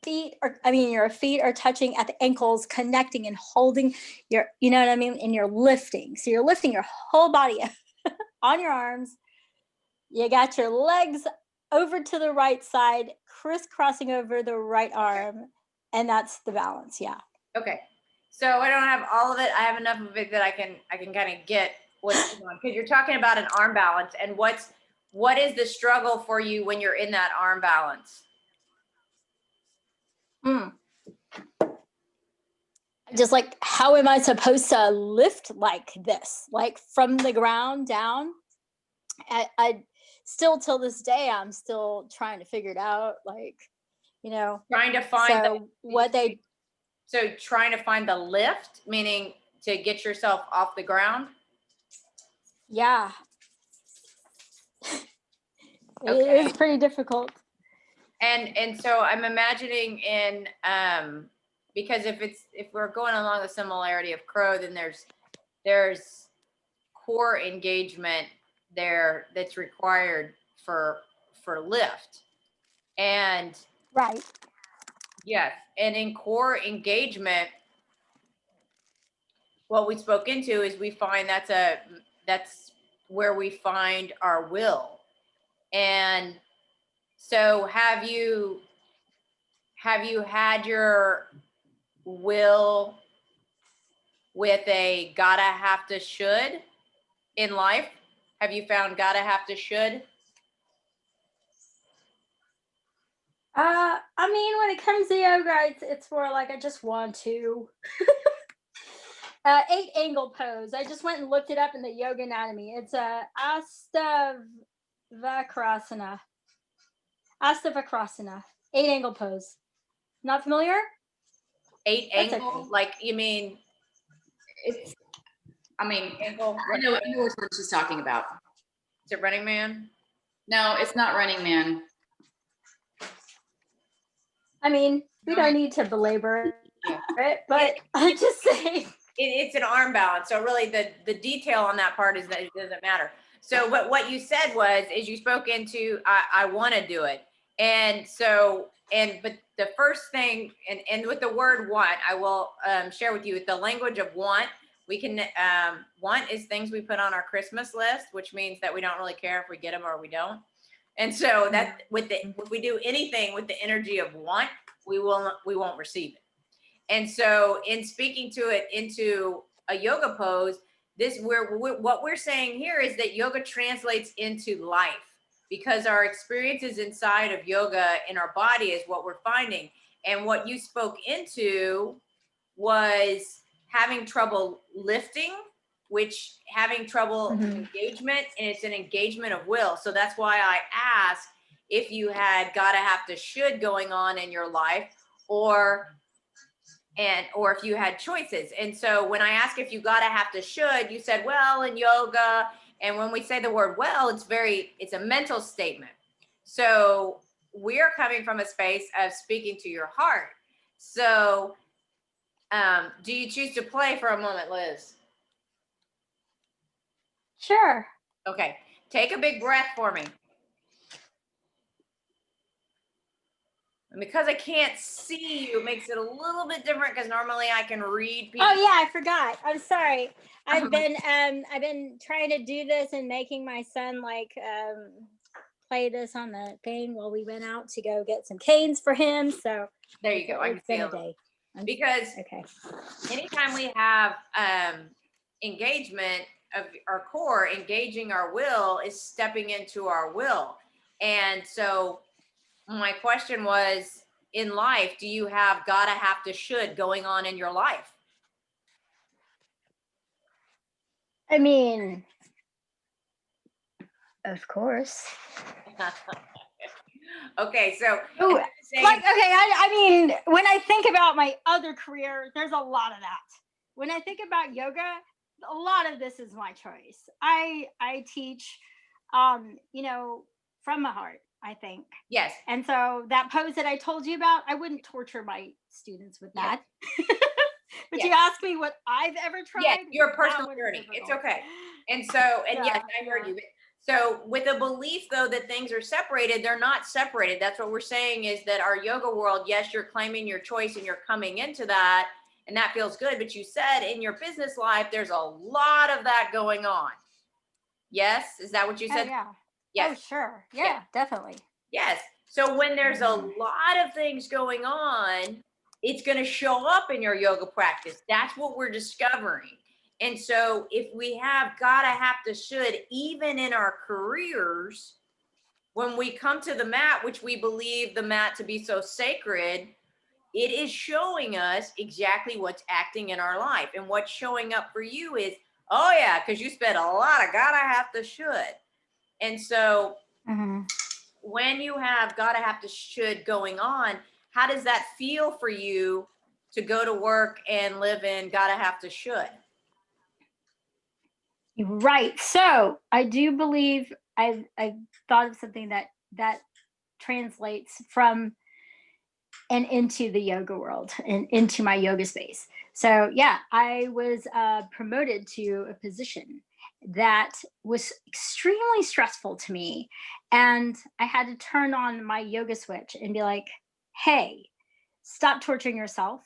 feet are touching at the ankles, connecting and holding your, you know what I mean? And you're lifting. So you're lifting your whole body on your arms. You got your legs over to the right side, crisscrossing over the right arm. And that's the balance. Yeah. Okay. So I don't have all of it. I have enough of it that I can kind of get what's going on, because you're talking about an arm balance, and what is the struggle for you when you're in that arm balance? Just like, how am I supposed to lift like this, like from the ground down? still till this day, I'm still trying to figure it out. Like, you know, Trying to find so what they, so trying to find the lift, meaning to get yourself off the ground. yeah, Okay. it is pretty difficult. And so I'm imagining in because if we're going along the similarity of crow, then there's core engagement there that's required for lift. And Right. yes, and in core engagement, what we spoke into is we find that's where we find our will. And so have you had your will with a gotta, have to, should in life? Have you found gotta, have to, should? I mean, when it comes to yoga, it's more like I just want to. 8 angle pose. I just went and looked it up in the yoga anatomy. It's a Astavakrasana. Astavakrasana. 8 angle pose. Not familiar? 8 That's angle, okay. like you mean It's, I mean, angle? I know what she's talking about. Is it Running Man? No, it's not Running Man. I mean, we don't need to belabor it, but I'm just saying. It's an arm balance. So really the detail on that part is that it doesn't matter. So what you said is you spoke into, I want to do it. And so, but the first thing, and with the word want, I will share with you with the language of want, we can, want is things we put on our Christmas list, which means that we don't really care if we get them or we don't. And so that if we do anything with the energy of want, we won't receive it. And so in speaking to it into a yoga pose, what we're saying here is that yoga translates into life, because our experiences inside of yoga in our body is what we're finding. And what you spoke into was having trouble lifting, which having trouble engagement, and it's an engagement of will. So that's why I asked if you had gotta, have to, should going on in your life, or if you had choices. And so when I ask if you gotta, have to, should, you said, well, in yoga. And when we say the word well, it's a mental statement. So we're coming from a space of speaking to your heart. So do you choose to play for a moment, Liz? Sure. Okay, take a big breath for me. And because I can't see you, it makes it a little bit different, because normally I can read people. Oh yeah, I forgot. I'm sorry. I've been trying to do this and making my son play this on the thing while we went out to go get some canes for him. So there you go. I can it's been feel a day. Because Okay. anytime we have engagement of our core, engaging our will is stepping into our will. And so my question was, in life, do you have gotta, have to, should going on in your life? I mean, of course. Okay, so Ooh, I mean, when I think about my other career, there's a lot of that. When I think about yoga, a lot of this is my choice. I teach, from my heart, I think. yes. And so that pose that I told you about, I wouldn't torture my students with that. But you asked me what I've ever tried. Yes, your personal journey. It's okay. And so, yes, I heard you. So with a belief, though, that things are separated, they're not separated. That's what we're saying, is that our yoga world, yes, you're claiming your choice and you're coming into that, and that feels good. But you said in your business life, there's a lot of that going on. Yes? Is that what you said? Oh, yeah. Yes. Oh, sure. Yeah, definitely. Yes. So when there's a lot of things going on, it's going to show up in your yoga practice. That's what we're discovering. And so if we have gotta, have to, should, even in our careers, when we come to the mat, which we believe the mat to be so sacred, it is showing us exactly what's acting in our life. And what's showing up for you is, oh yeah, because you spent a lot of gotta, have to, should. And so Mhm. When you have gotta, have to, should going on, how does that feel for you to go to work and live in gotta, have to, should? Right. So I do believe I've thought of something that translates from and into the yoga world and into my yoga space. So yeah, I was promoted to a position that was extremely stressful to me, and I had to turn on my yoga switch and be like, "Hey, stop torturing yourself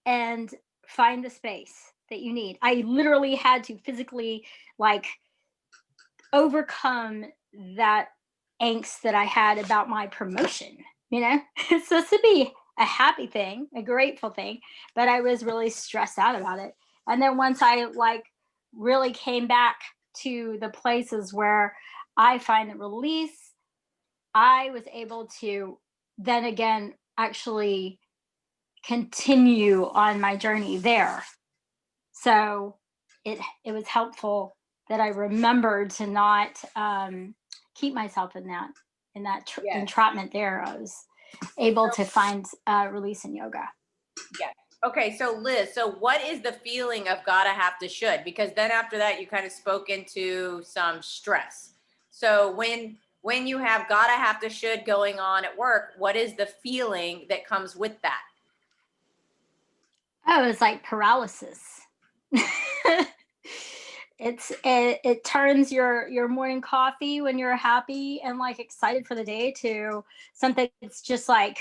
and find the space that you need." I literally had to physically like overcome that angst that I had about my promotion. It's supposed to be a happy thing, a grateful thing, but I was really stressed out about it. And then once I like really came back to the places where I find the release, I was able to then again actually continue on my journey there. So it was helpful that I remembered to not keep myself in that Yes. entrapment there. I was able to find release in yoga. Yeah. Okay, so Liz, so what is the feeling of gotta, have to, should? Because then after that, you kind of spoke into some stress. So when you have gotta, have to, should going on at work, what is the feeling that comes with that? Oh, it's like paralysis. It turns your morning coffee when you're happy and like excited for the day to something that's just like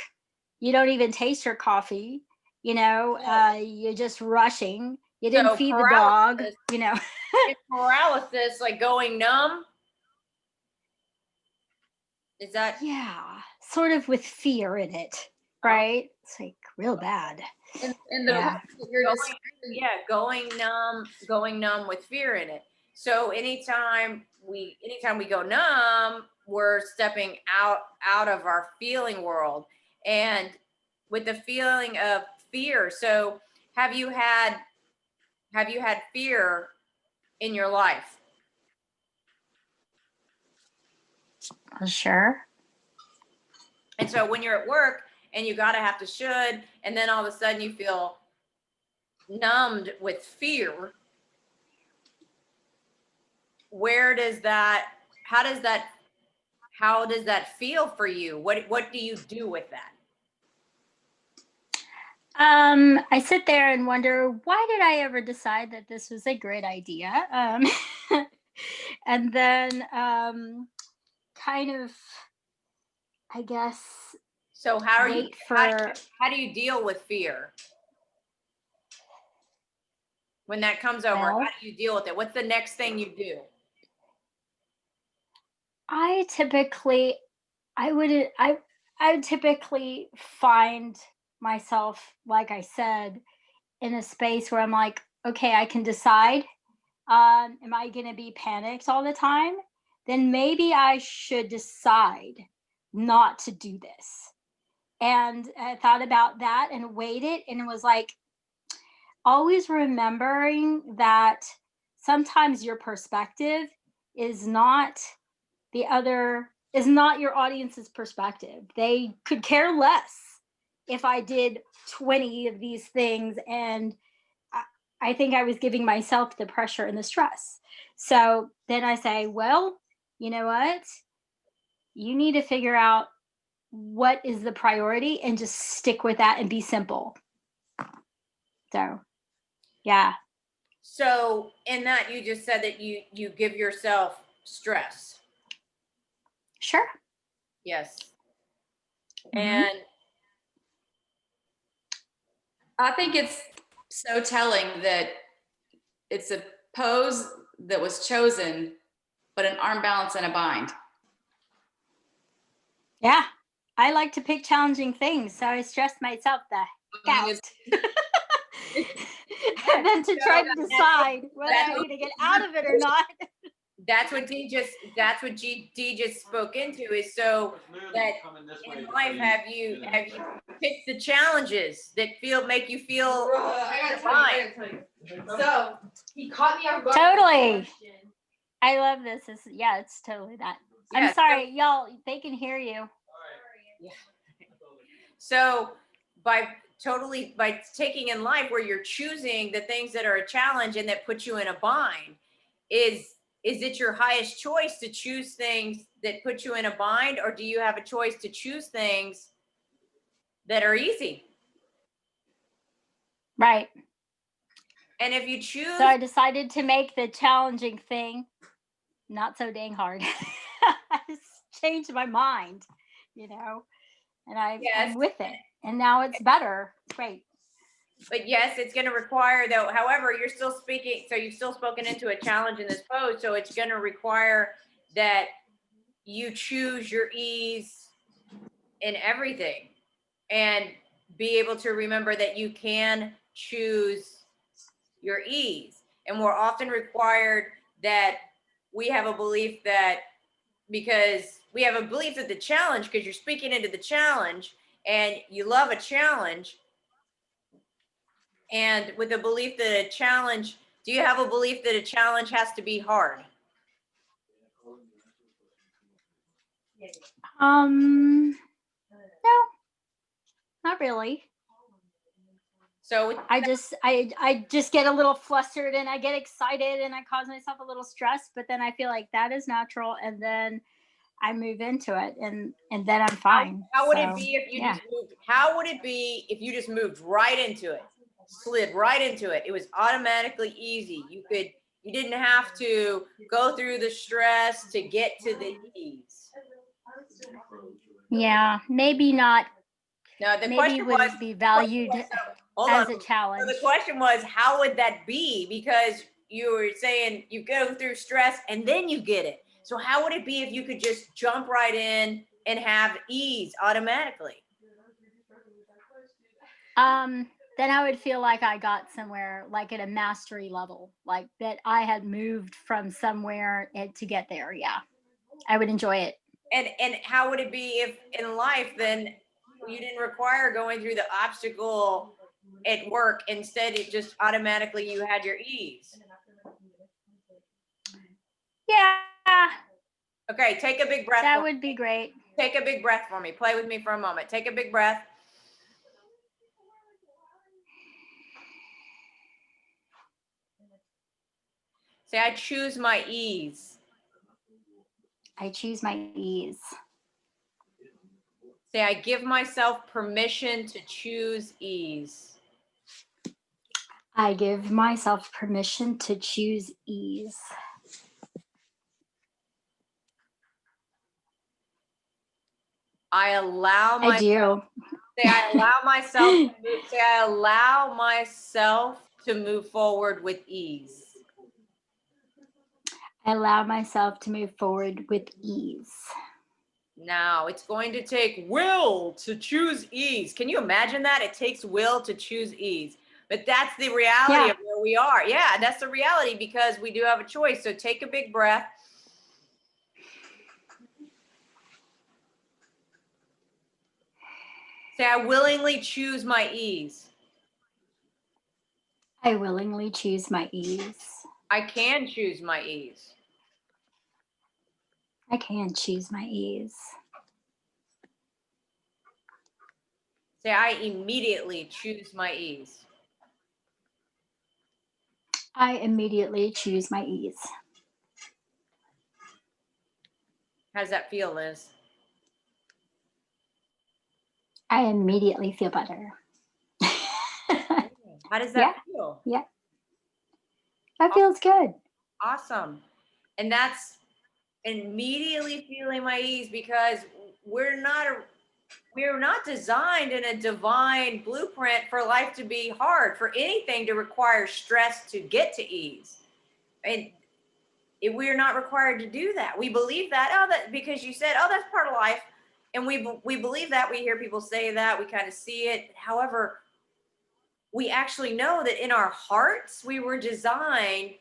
you don't even taste your coffee. You're just rushing. You didn't So feed the dog. paralysis, is paralysis like going numb? Is that Yeah, sort of with fear in it, right? It's like real bad. And the Yeah. part that you're going, describing, yeah, going numb with fear in it. So anytime we go numb, we're stepping out of our feeling world. And with the feeling of fear, so have you had fear in your life? Sure. And so when you're at work and you gotta, have to, should, and then all of a sudden you feel numbed with fear, where does that, how does that feel for you? What do you do with that? I sit there and wonder, why did I ever decide that this was a great idea? And then kind of, I guess, So how wait how do you deal with fear when that comes over? well, How do you deal with it? What's the next thing you do? I typically, I would typically find myself, like I said, in a space where I'm like, okay, I can decide. Am I going to be panicked all the time? Then maybe I should decide not to do this. And I thought about that and waited, and it was like always remembering that sometimes your perspective is not is not your audience's perspective. They could care less if I did 20 of these things, and I think I was giving myself the pressure and the stress. So then I say, well, you know what? You need to figure out what is the priority and just stick with that and be simple. So, yeah, So in that, you just said that you give yourself stress. sure. Yes. Mhm. And I think it's so telling that it's a pose that was chosen, but an arm balance and a bind. Yeah, I like to pick challenging things, so I stressed myself the heck I mean, out. And then to try to decide whether I'm going to get out of it or not. that's what D just spoke into, is so that in life, have you picked the challenges that make you feel fine? So he caught me off guard. Totally. I love this. Yeah, it's totally that. Yeah, I'm sorry, y'all, they can hear you. So by taking in life where you're choosing the things that are a challenge and that put you in a bind, is it your highest choice to choose things that put you in a bind, or do you have a choice to choose things that are easy? Right. And if you choose, So I decided to make the challenging thing not so dang hard. I just changed my mind, you know, and yes, I'm with it. And now it's better. It's great. but yes, it's going to require though. However, you're still speaking, so you've still spoken into a challenge in this pose. So it's going to require that you choose your ease in everything, and be able to remember that you can choose your ease. And we're often required that we have a belief that, because we have a belief that the challenge, because you're speaking into the challenge and you love a challenge, and with a belief that a challenge, do you have a belief that a challenge has to be hard? No, not really. So I just get a little flustered and I get excited and I cause myself a little stress, but then I feel like that is natural, and then I move into it, and then I'm fine. how would it So, be if you yeah. just moved? How would it be if you just moved right into it, slid right into it? It was automatically easy. You didn't have to go through the stress to get to the ease. Yeah, maybe not. Now the Maybe question was, wouldn't be valued hold as on. a So challenge. the question was, how would that be? Because you were saying you go through stress and then you get it. So how would it be if you could just jump right in and have ease automatically? Then I would feel like I got somewhere, like at a mastery level, like that I had moved from somewhere to get there. Yeah, I would enjoy it. And how would it be if in life then you didn't require going through the obstacle at work, instead it just automatically you had your ease? Yeah, Okay, take a big breath. that would be great. Take a big breath for me. Play with me for a moment. Take a big breath. Say, I choose my ease. I choose my ease. Say, I give myself permission to choose ease. I give myself permission to choose ease. I allow I do. Say, I allow myself. Say, I allow myself to move forward with ease. I allow myself to move forward with ease. Now, it's going to take will to choose ease. Can you imagine that? It takes will to choose ease. But that's the reality of where we are. Yeah, that's the reality, because we do have a choice. So take a big breath. Say, I willingly choose my ease. I willingly choose my ease. I can choose my ease. I can choose my ease. Say, I immediately choose my ease. I immediately choose my ease. How does that feel, Liz? I immediately feel better. How does that feel? Yeah. That feels good. Awesome. And that's immediately feeling my ease, because we're not designed in a divine blueprint for life to be hard, for anything to require stress to get to ease. And we're not required to do that. We believe that, that because you said, that's part of life. And we believe that. We hear people say that, we kind of see it. However, we actually know that in our hearts, we were designed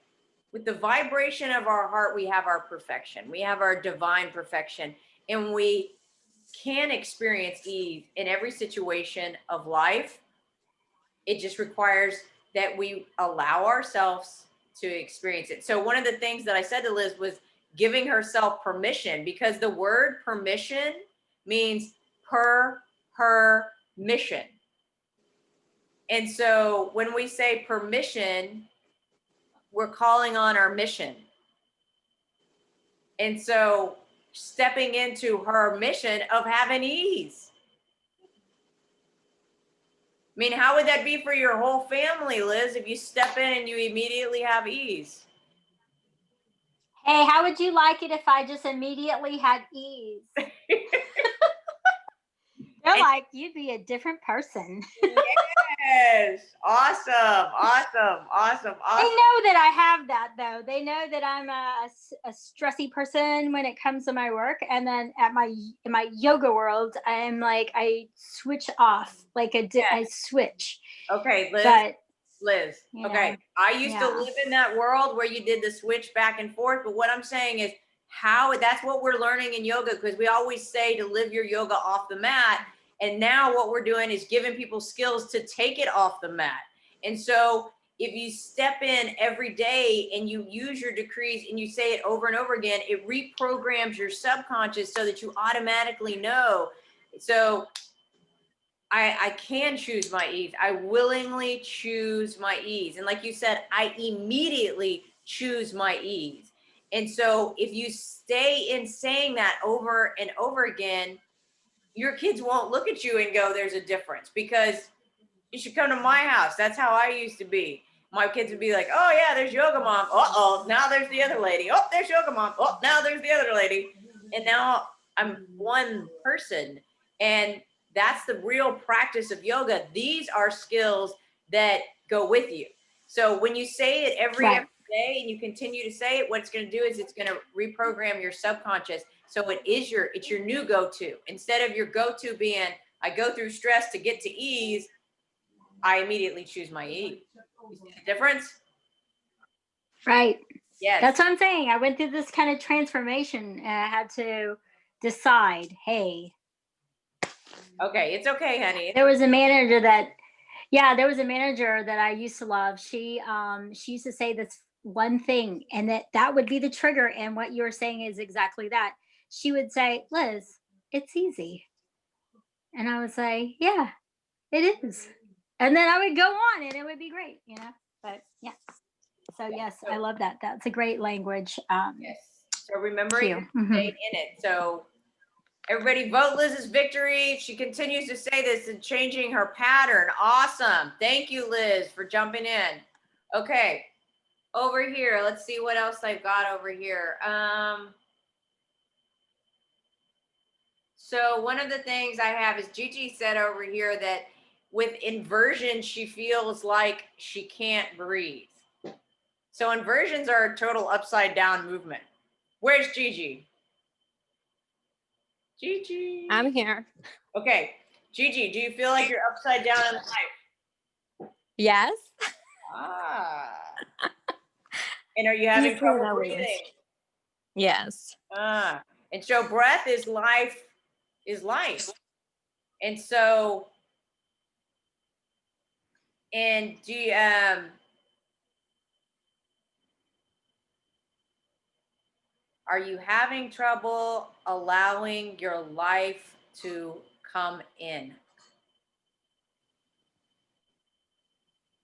with the vibration of our heart. We have our perfection. We have our divine perfection. And we can experience ease in every situation of life. It just requires that we allow ourselves to experience it. So one of the things that I said to Liz was, giving herself permission, because the word permission means per her mission. And so when we say permission, we're calling on our mission. And so stepping into her mission of having ease. I mean, how would that be for your whole family, Liz, if you step in and you immediately have ease? Hey, how would you like it if I just immediately had ease? They're like, you'd be a different person. Yes. Awesome. Awesome. Awesome. They know that I have that, though. They know that I'm a stressy person when it comes to my work, and then in my yoga world, I'm like, I switch off, like I switch. Okay, Liz. But, Liz. Okay, I used to live in that world where you did the switch back and forth. But what I'm saying is that's what we're learning in yoga, because we always say to live your yoga off the mat. And now what we're doing is giving people skills to take it off the mat. And so if you step in every day and you use your decrees and you say it over and over again, it reprograms your subconscious so that you automatically know. So I can choose my ease. I willingly choose my ease. And like you said, I immediately choose my ease. And so if you stay in saying that over and over again, your kids won't look at you and go, there's a difference, because you should come to my house. That's how I used to be. My kids would be like, oh yeah, there's yoga mom. Uh-oh, now there's the other lady. Oh, there's yoga mom. Oh, now there's the other lady. And now I'm one person. And that's the real practice of yoga. These are skills that go with you. So when you say it every day and you continue to say it, what it's going to do is it's going to reprogram your subconscious. So it's your new go-to. Instead of your go-to being, I go through stress to get to ease, I immediately choose my ease. You see the difference? Right. Yes. That's what I'm saying. I went through this kind of transformation and I had to decide, hey. Okay, it's okay, honey. There was a manager that I used to love. She used to say this one thing, and that would be the trigger. And what you're saying is exactly that. She would say, Liz, it's easy. And I would say, yeah, it is. And then I would go on and it would be great, but yeah. So yes, I love that. That's a great language. Yes. So remembering to Mm-hmm. stay in it. So everybody vote Liz's victory. She continues to say this and changing her pattern. Awesome. Thank you, Liz, for jumping in. Okay. Over here, let's see what else I've got over here. So one of the things I have is Gigi said over here that with inversion, she feels like she can't breathe. So inversions are a total upside down movement. Where's Gigi? Gigi. I'm here. Okay. Gigi, do you feel like you're upside down in life? Yes. Ah. And are you having trouble breathing? Yes. And so breath is life. And so, and do you, are you having trouble allowing your life to come in?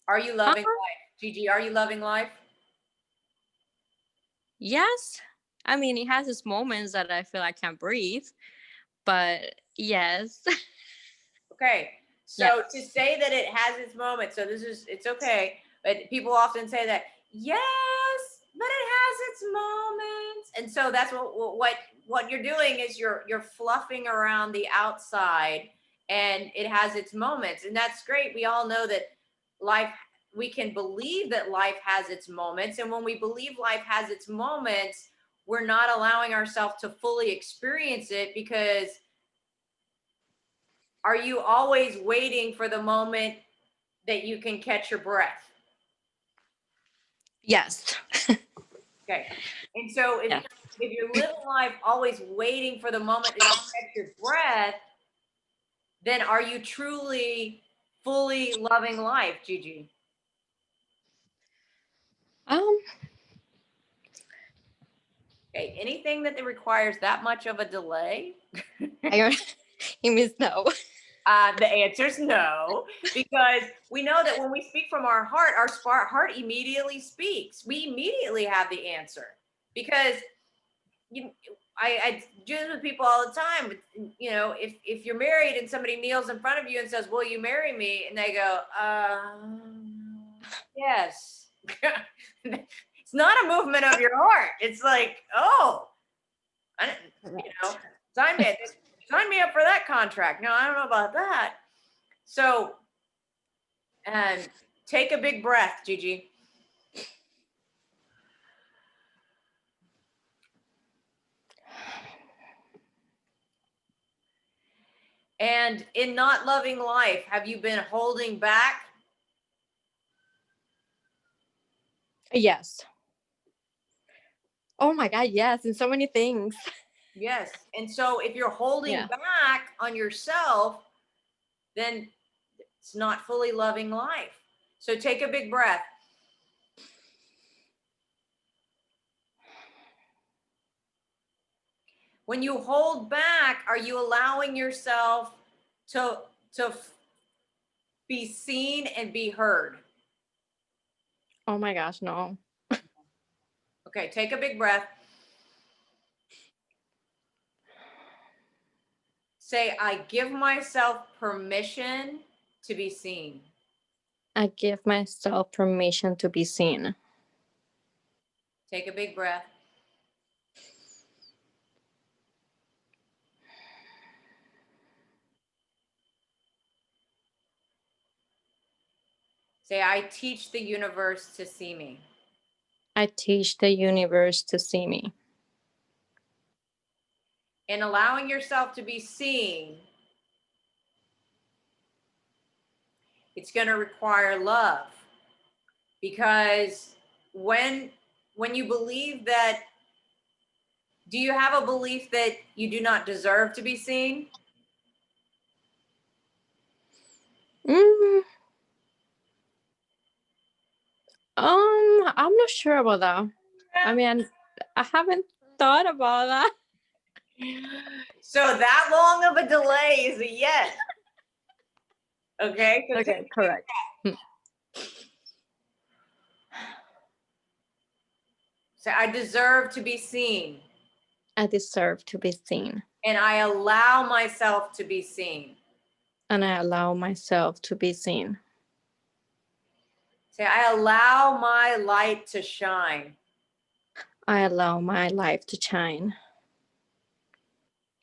Are you loving life? Gigi, are you loving life? Yes. I mean, it has its moments that I feel I can't breathe, but yes. Okay. So to say that it has its moments, so it's okay. But people often say that, yes, but it has its moments. And so that's what you're doing is you're fluffing around the outside, and it has its moments. And that's great. We all know that we can believe that life has its moments. And when we believe life has its moments, we're not allowing ourselves to fully experience it, because are you always waiting for the moment that you can catch your breath? Yes. Okay. And so if you're living life always waiting for the moment that you catch your breath, then are you truly fully loving life, Gigi? Okay, anything that requires that much of a delay? He means no. The answer is no, because we know that when we speak from our heart immediately speaks. We immediately have the answer, because I do this with people all the time. You know, if you're married and somebody kneels in front of you and says, "Will you marry me?" and they go, yes. It's not a movement of your heart. It's like, oh, sign me up for that contract. No, I don't know about that. So, and take a big breath, Gigi. And in not loving life, have you been holding back? Yes. Oh my God, yes, in so many things. Yes. And so if you're holding Yeah. back on yourself, then it's not fully loving life. So take a big breath. When you hold back, are you allowing yourself to be seen and be heard? Oh my gosh, no. Okay, take a big breath. Say, I give myself permission to be seen. I give myself permission to be seen. Take a big breath. Say, I teach the universe to see me. I teach the universe to see me. And allowing yourself to be seen, it's going to require love. Because when you believe that, do you have a belief that you do not deserve to be seen? Mm, I'm not sure about that. I mean, I haven't thought about that. So that long of a delay is a yes. Okay. So Okay, correct. so I deserve to be seen. I deserve to be seen. And I allow myself to be seen. And I allow myself to be seen. Say, I allow my light to shine. I allow my life to shine.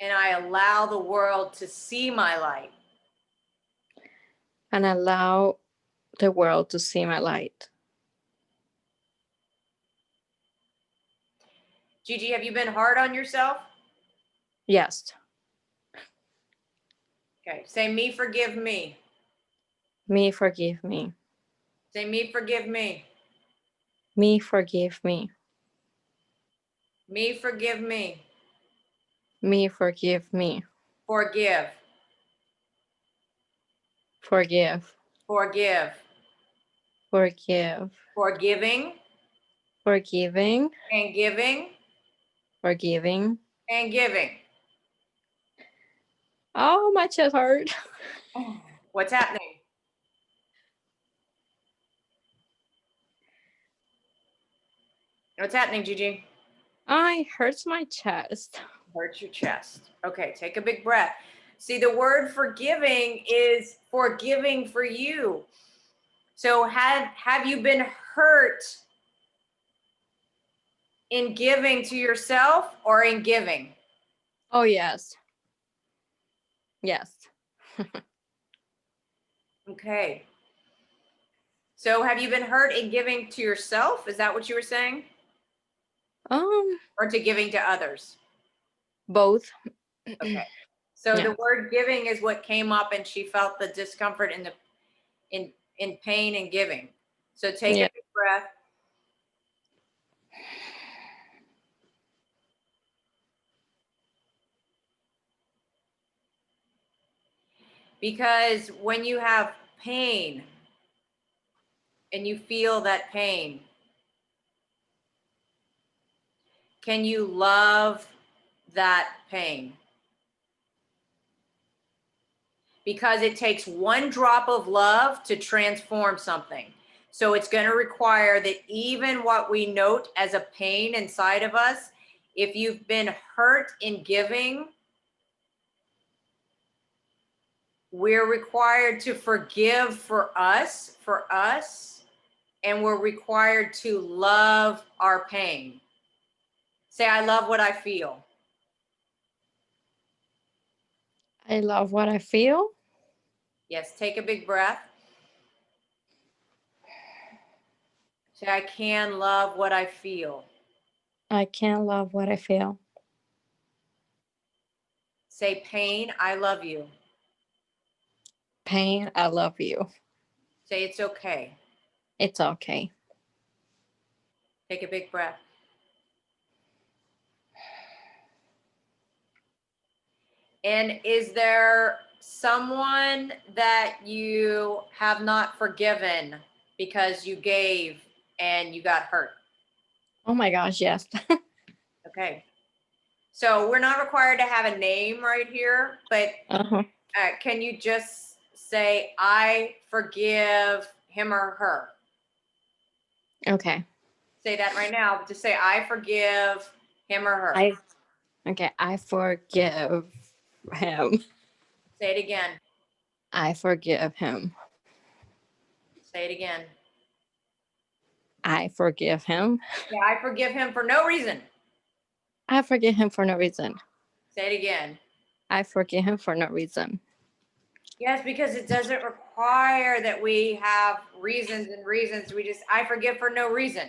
And I allow the world to see my light. And allow the world to see my light. Gigi, have you been hard on yourself? Yes. Okay. Say, me forgive me. Me forgive me. Say, me forgive me. Me forgive me. Me forgive me. Me forgive me. Forgive. Forgive. Forgive. Forgive. Forgiving. Forgiving. And giving. Forgiving. And giving. Oh, my chest hurt. What's happening? What's happening, Gigi? I hurts my chest. Hurts your chest. Okay, take a big breath. See, the word forgiving is forgiving for you. So have you been hurt in giving to yourself or in giving? Oh, yes. Yes. Okay. So have you been hurt in giving to yourself? Is that what you were saying? Or to giving to others? Both. Okay. So Yeah. the word giving is what came up, and she felt the discomfort and the in pain and giving. So take Yeah. a big breath. Because when you have pain and you feel that pain, can you love that pain? Because it takes one drop of love to transform something. So it's going to require that even what we note as a pain inside of us, if you've been hurt in giving, we're required to forgive for us, and we're required to love our pain. Say, I love what I feel. I love what I feel. Yes, take a big breath. Say, I can love what I feel. I can love what I feel. Say, pain, I love you. Pain, I love you. Say, it's okay. It's okay. Take a big breath. And is there someone that you have not forgiven because you gave and you got hurt? Oh my gosh, yes. Okay. So we're not required to have a name right here, but Uh-huh. can you just say, I forgive him or her? Okay. Say that right now. Just say, I forgive him or her. I forgive him. Say it again. I forgive him. Say it again. I forgive him. Yeah, I forgive him for no reason. I forgive him for no reason. Say it again. I forgive him for no reason. Yes, because it doesn't require that we have reasons and reasons. I forgive for no reason.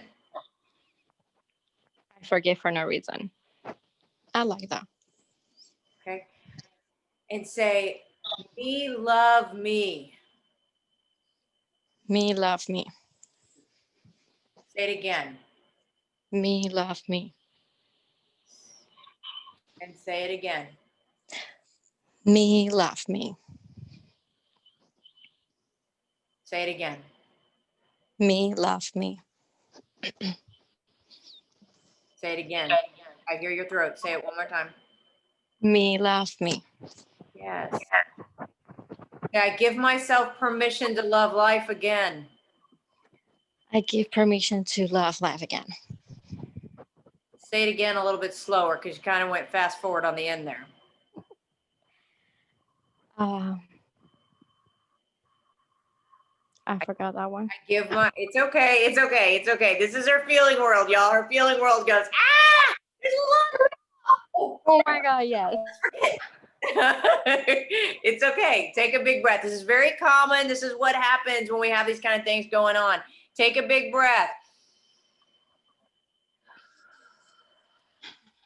I forgive for no reason. I like that. Okay. And say, me love me. Me love me. Say it again. Me love me. And say it again. Me love me. Say it again. Me love me. Say it again. I hear your throat. Say it one more time. Me love me. Yes. Yeah, I give myself permission to love life again. I give permission to love life again. Say it again a little bit slower because you kind of went fast forward on the end there. I forgot that one. It's okay. This is her feeling world, y'all. Her feeling world goes, there's a lot. Oh my God, yes. It's okay. Take a big breath. This is very common. This is what happens when we have these kind of things going on. Take a big breath.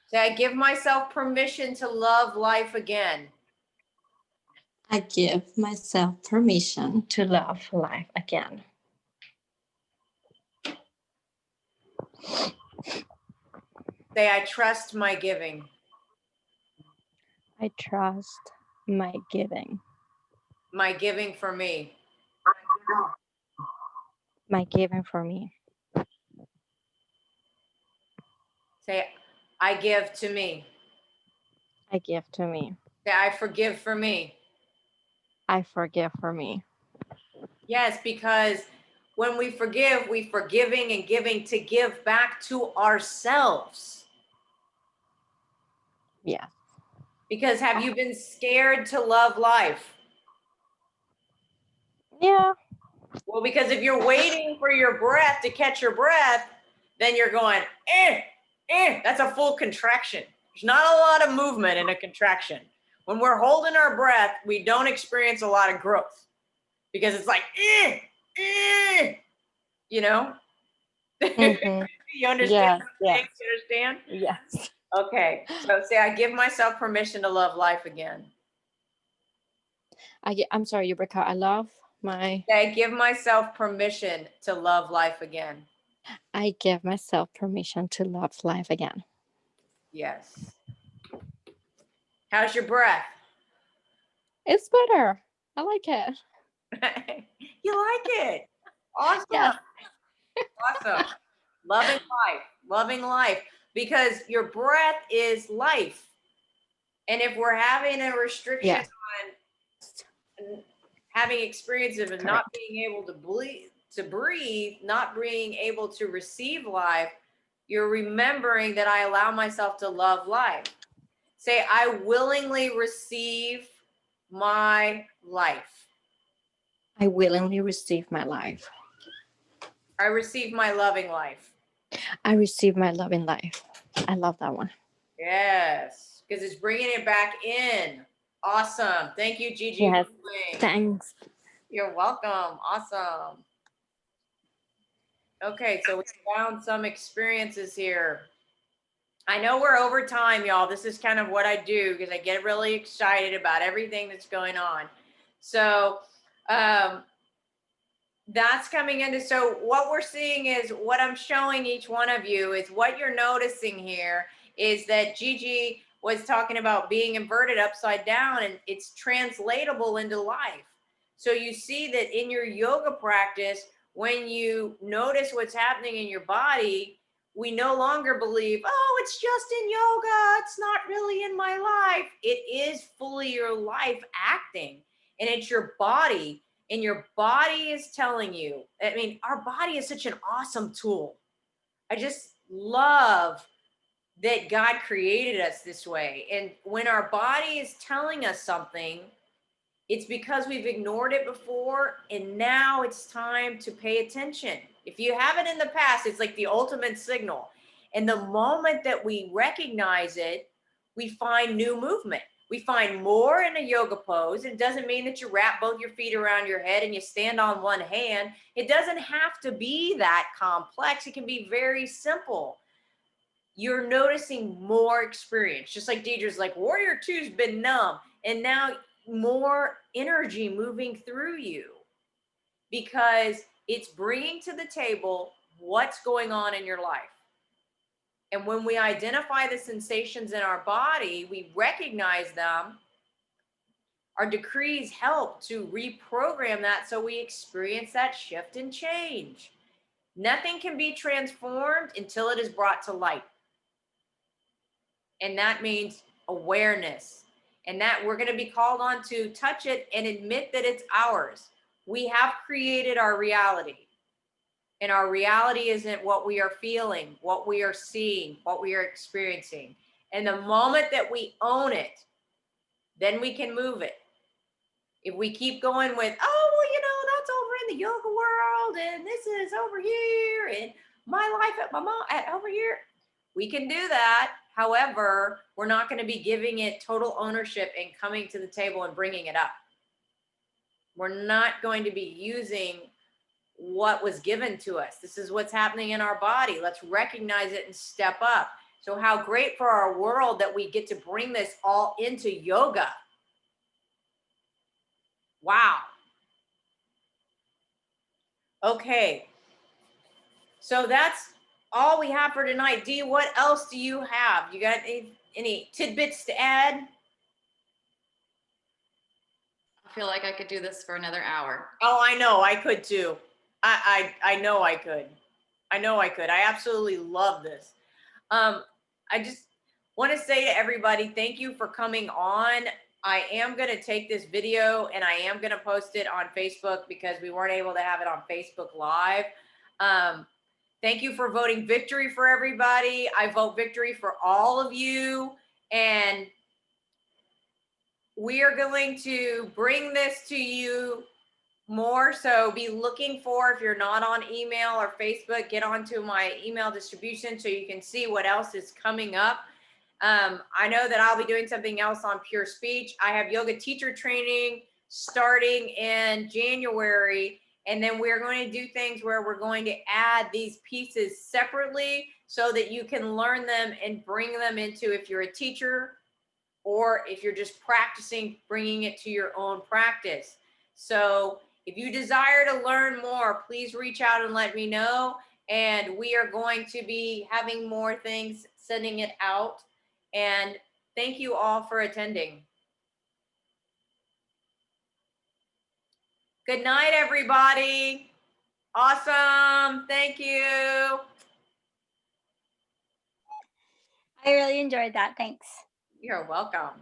Say, I give myself permission to love life again. I give myself permission to love life again. Say, I trust my giving. I trust my giving. My giving for me. My giving for me. Say, I give to me. I give to me. Say, I forgive for me. I forgive for me. Yes, because when we forgive, we're forgiving and giving to give back to ourselves. Yes. Because have you been scared to love life? Yeah. Well, because if you're waiting for your breath to catch your breath, then you're going, that's a full contraction. There's not a lot of movement in a contraction. When we're holding our breath, we don't experience a lot of growth because it's like, you know? Mm-hmm. You understand? Yes. You understand? Yes. Okay. So say, I give myself permission to love life again. I'm sorry, you break out. I love my. Say, I give myself permission to love life again. I give myself permission to love life again. Yes. How's your breath? It's better. I like it. You like it? Awesome. Yes. Awesome. Loving life. because your breath is life. And if we're having a restriction Yeah. on having experiences of Correct. not being able to breathe, not being able to receive life, you're remembering that I allow myself to love life. Say, I willingly receive my life. I willingly receive my life. I receive my loving life. I receive my loving life. I love that one. Yes, because it's bringing it back in. Awesome. Thank you, Gigi. Yes. for playing. Thanks. You're welcome. Awesome. Okay, so we found some experiences here. I know we're over time, y'all. This is kind of what I do because I get really excited about everything that's going on. So that's coming into, so what we're seeing is what I'm showing each one of you is what you're noticing here is that Gigi was talking about being inverted upside down, and it's translatable into life. So you see that in your yoga practice, when you notice what's happening in your body, we no longer believe, oh, it's just in yoga, it's not really in my life. It is fully your life acting, and it's your body. And your body is telling you, I mean, our body is such an awesome tool. I just love that God created us this way. And when our body is telling us something, it's because we've ignored it before. And now it's time to pay attention. If you haven't in the past, it's like the ultimate signal. And the moment that we recognize it, we find new movement. We find more in a yoga pose. It doesn't mean that you wrap both your feet around your head and you stand on one hand. It doesn't have to be that complex. It can be very simple. You're noticing more experience. Just like Deidre's like, Warrior Two's been numb. And now more energy moving through you because it's bringing to the table what's going on in your life. And when we identify the sensations in our body, we recognize them. Our decrees help to reprogram that so we experience that shift and change. Nothing can be transformed until it is brought to light. And that means awareness. And that we're going to be called on to touch it and admit that it's ours. We have created our reality. And our reality isn't what we are feeling, what we are seeing, what we are experiencing. And the moment that we own it, then we can move it. If we keep going with, oh, well, you know, that's over in the yoga world, and this is over here, and my life at my mom at over here, we can do that. However, we're not going to be giving it total ownership and coming to the table and bringing it up. We're not going to be using what was given to us. This is what's happening in our body. Let's recognize it and step up. So how great for our world that we get to bring this all into yoga. Wow. Okay. So that's all we have for tonight. Dee, what else do you have? You got any tidbits to add? I feel like I could do this for another hour. Oh, I know. I could too. I know I could. I know I could. I absolutely love this. I just want to say to everybody, thank you for coming on. I am going to take this video and I am going to post it on Facebook because we weren't able to have it on Facebook Live. Thank you for voting victory for everybody. I vote victory for all of you. And we are going to bring this to you more. So be looking for, if you're not on email or Facebook, get onto my email distribution so you can see what else is coming up. I know that I'll be doing something else on pure speech. I have yoga teacher training starting in January. And then we're going to do things where we're going to add these pieces separately so that you can learn them and bring them into, if you're a teacher or if you're just practicing, bringing it to your own practice. So if you desire to learn more, please reach out and let me know. And we are going to be having more things, sending it out. And thank you all for attending. Good night, everybody. Awesome. Thank you. I really enjoyed that. Thanks. You're welcome.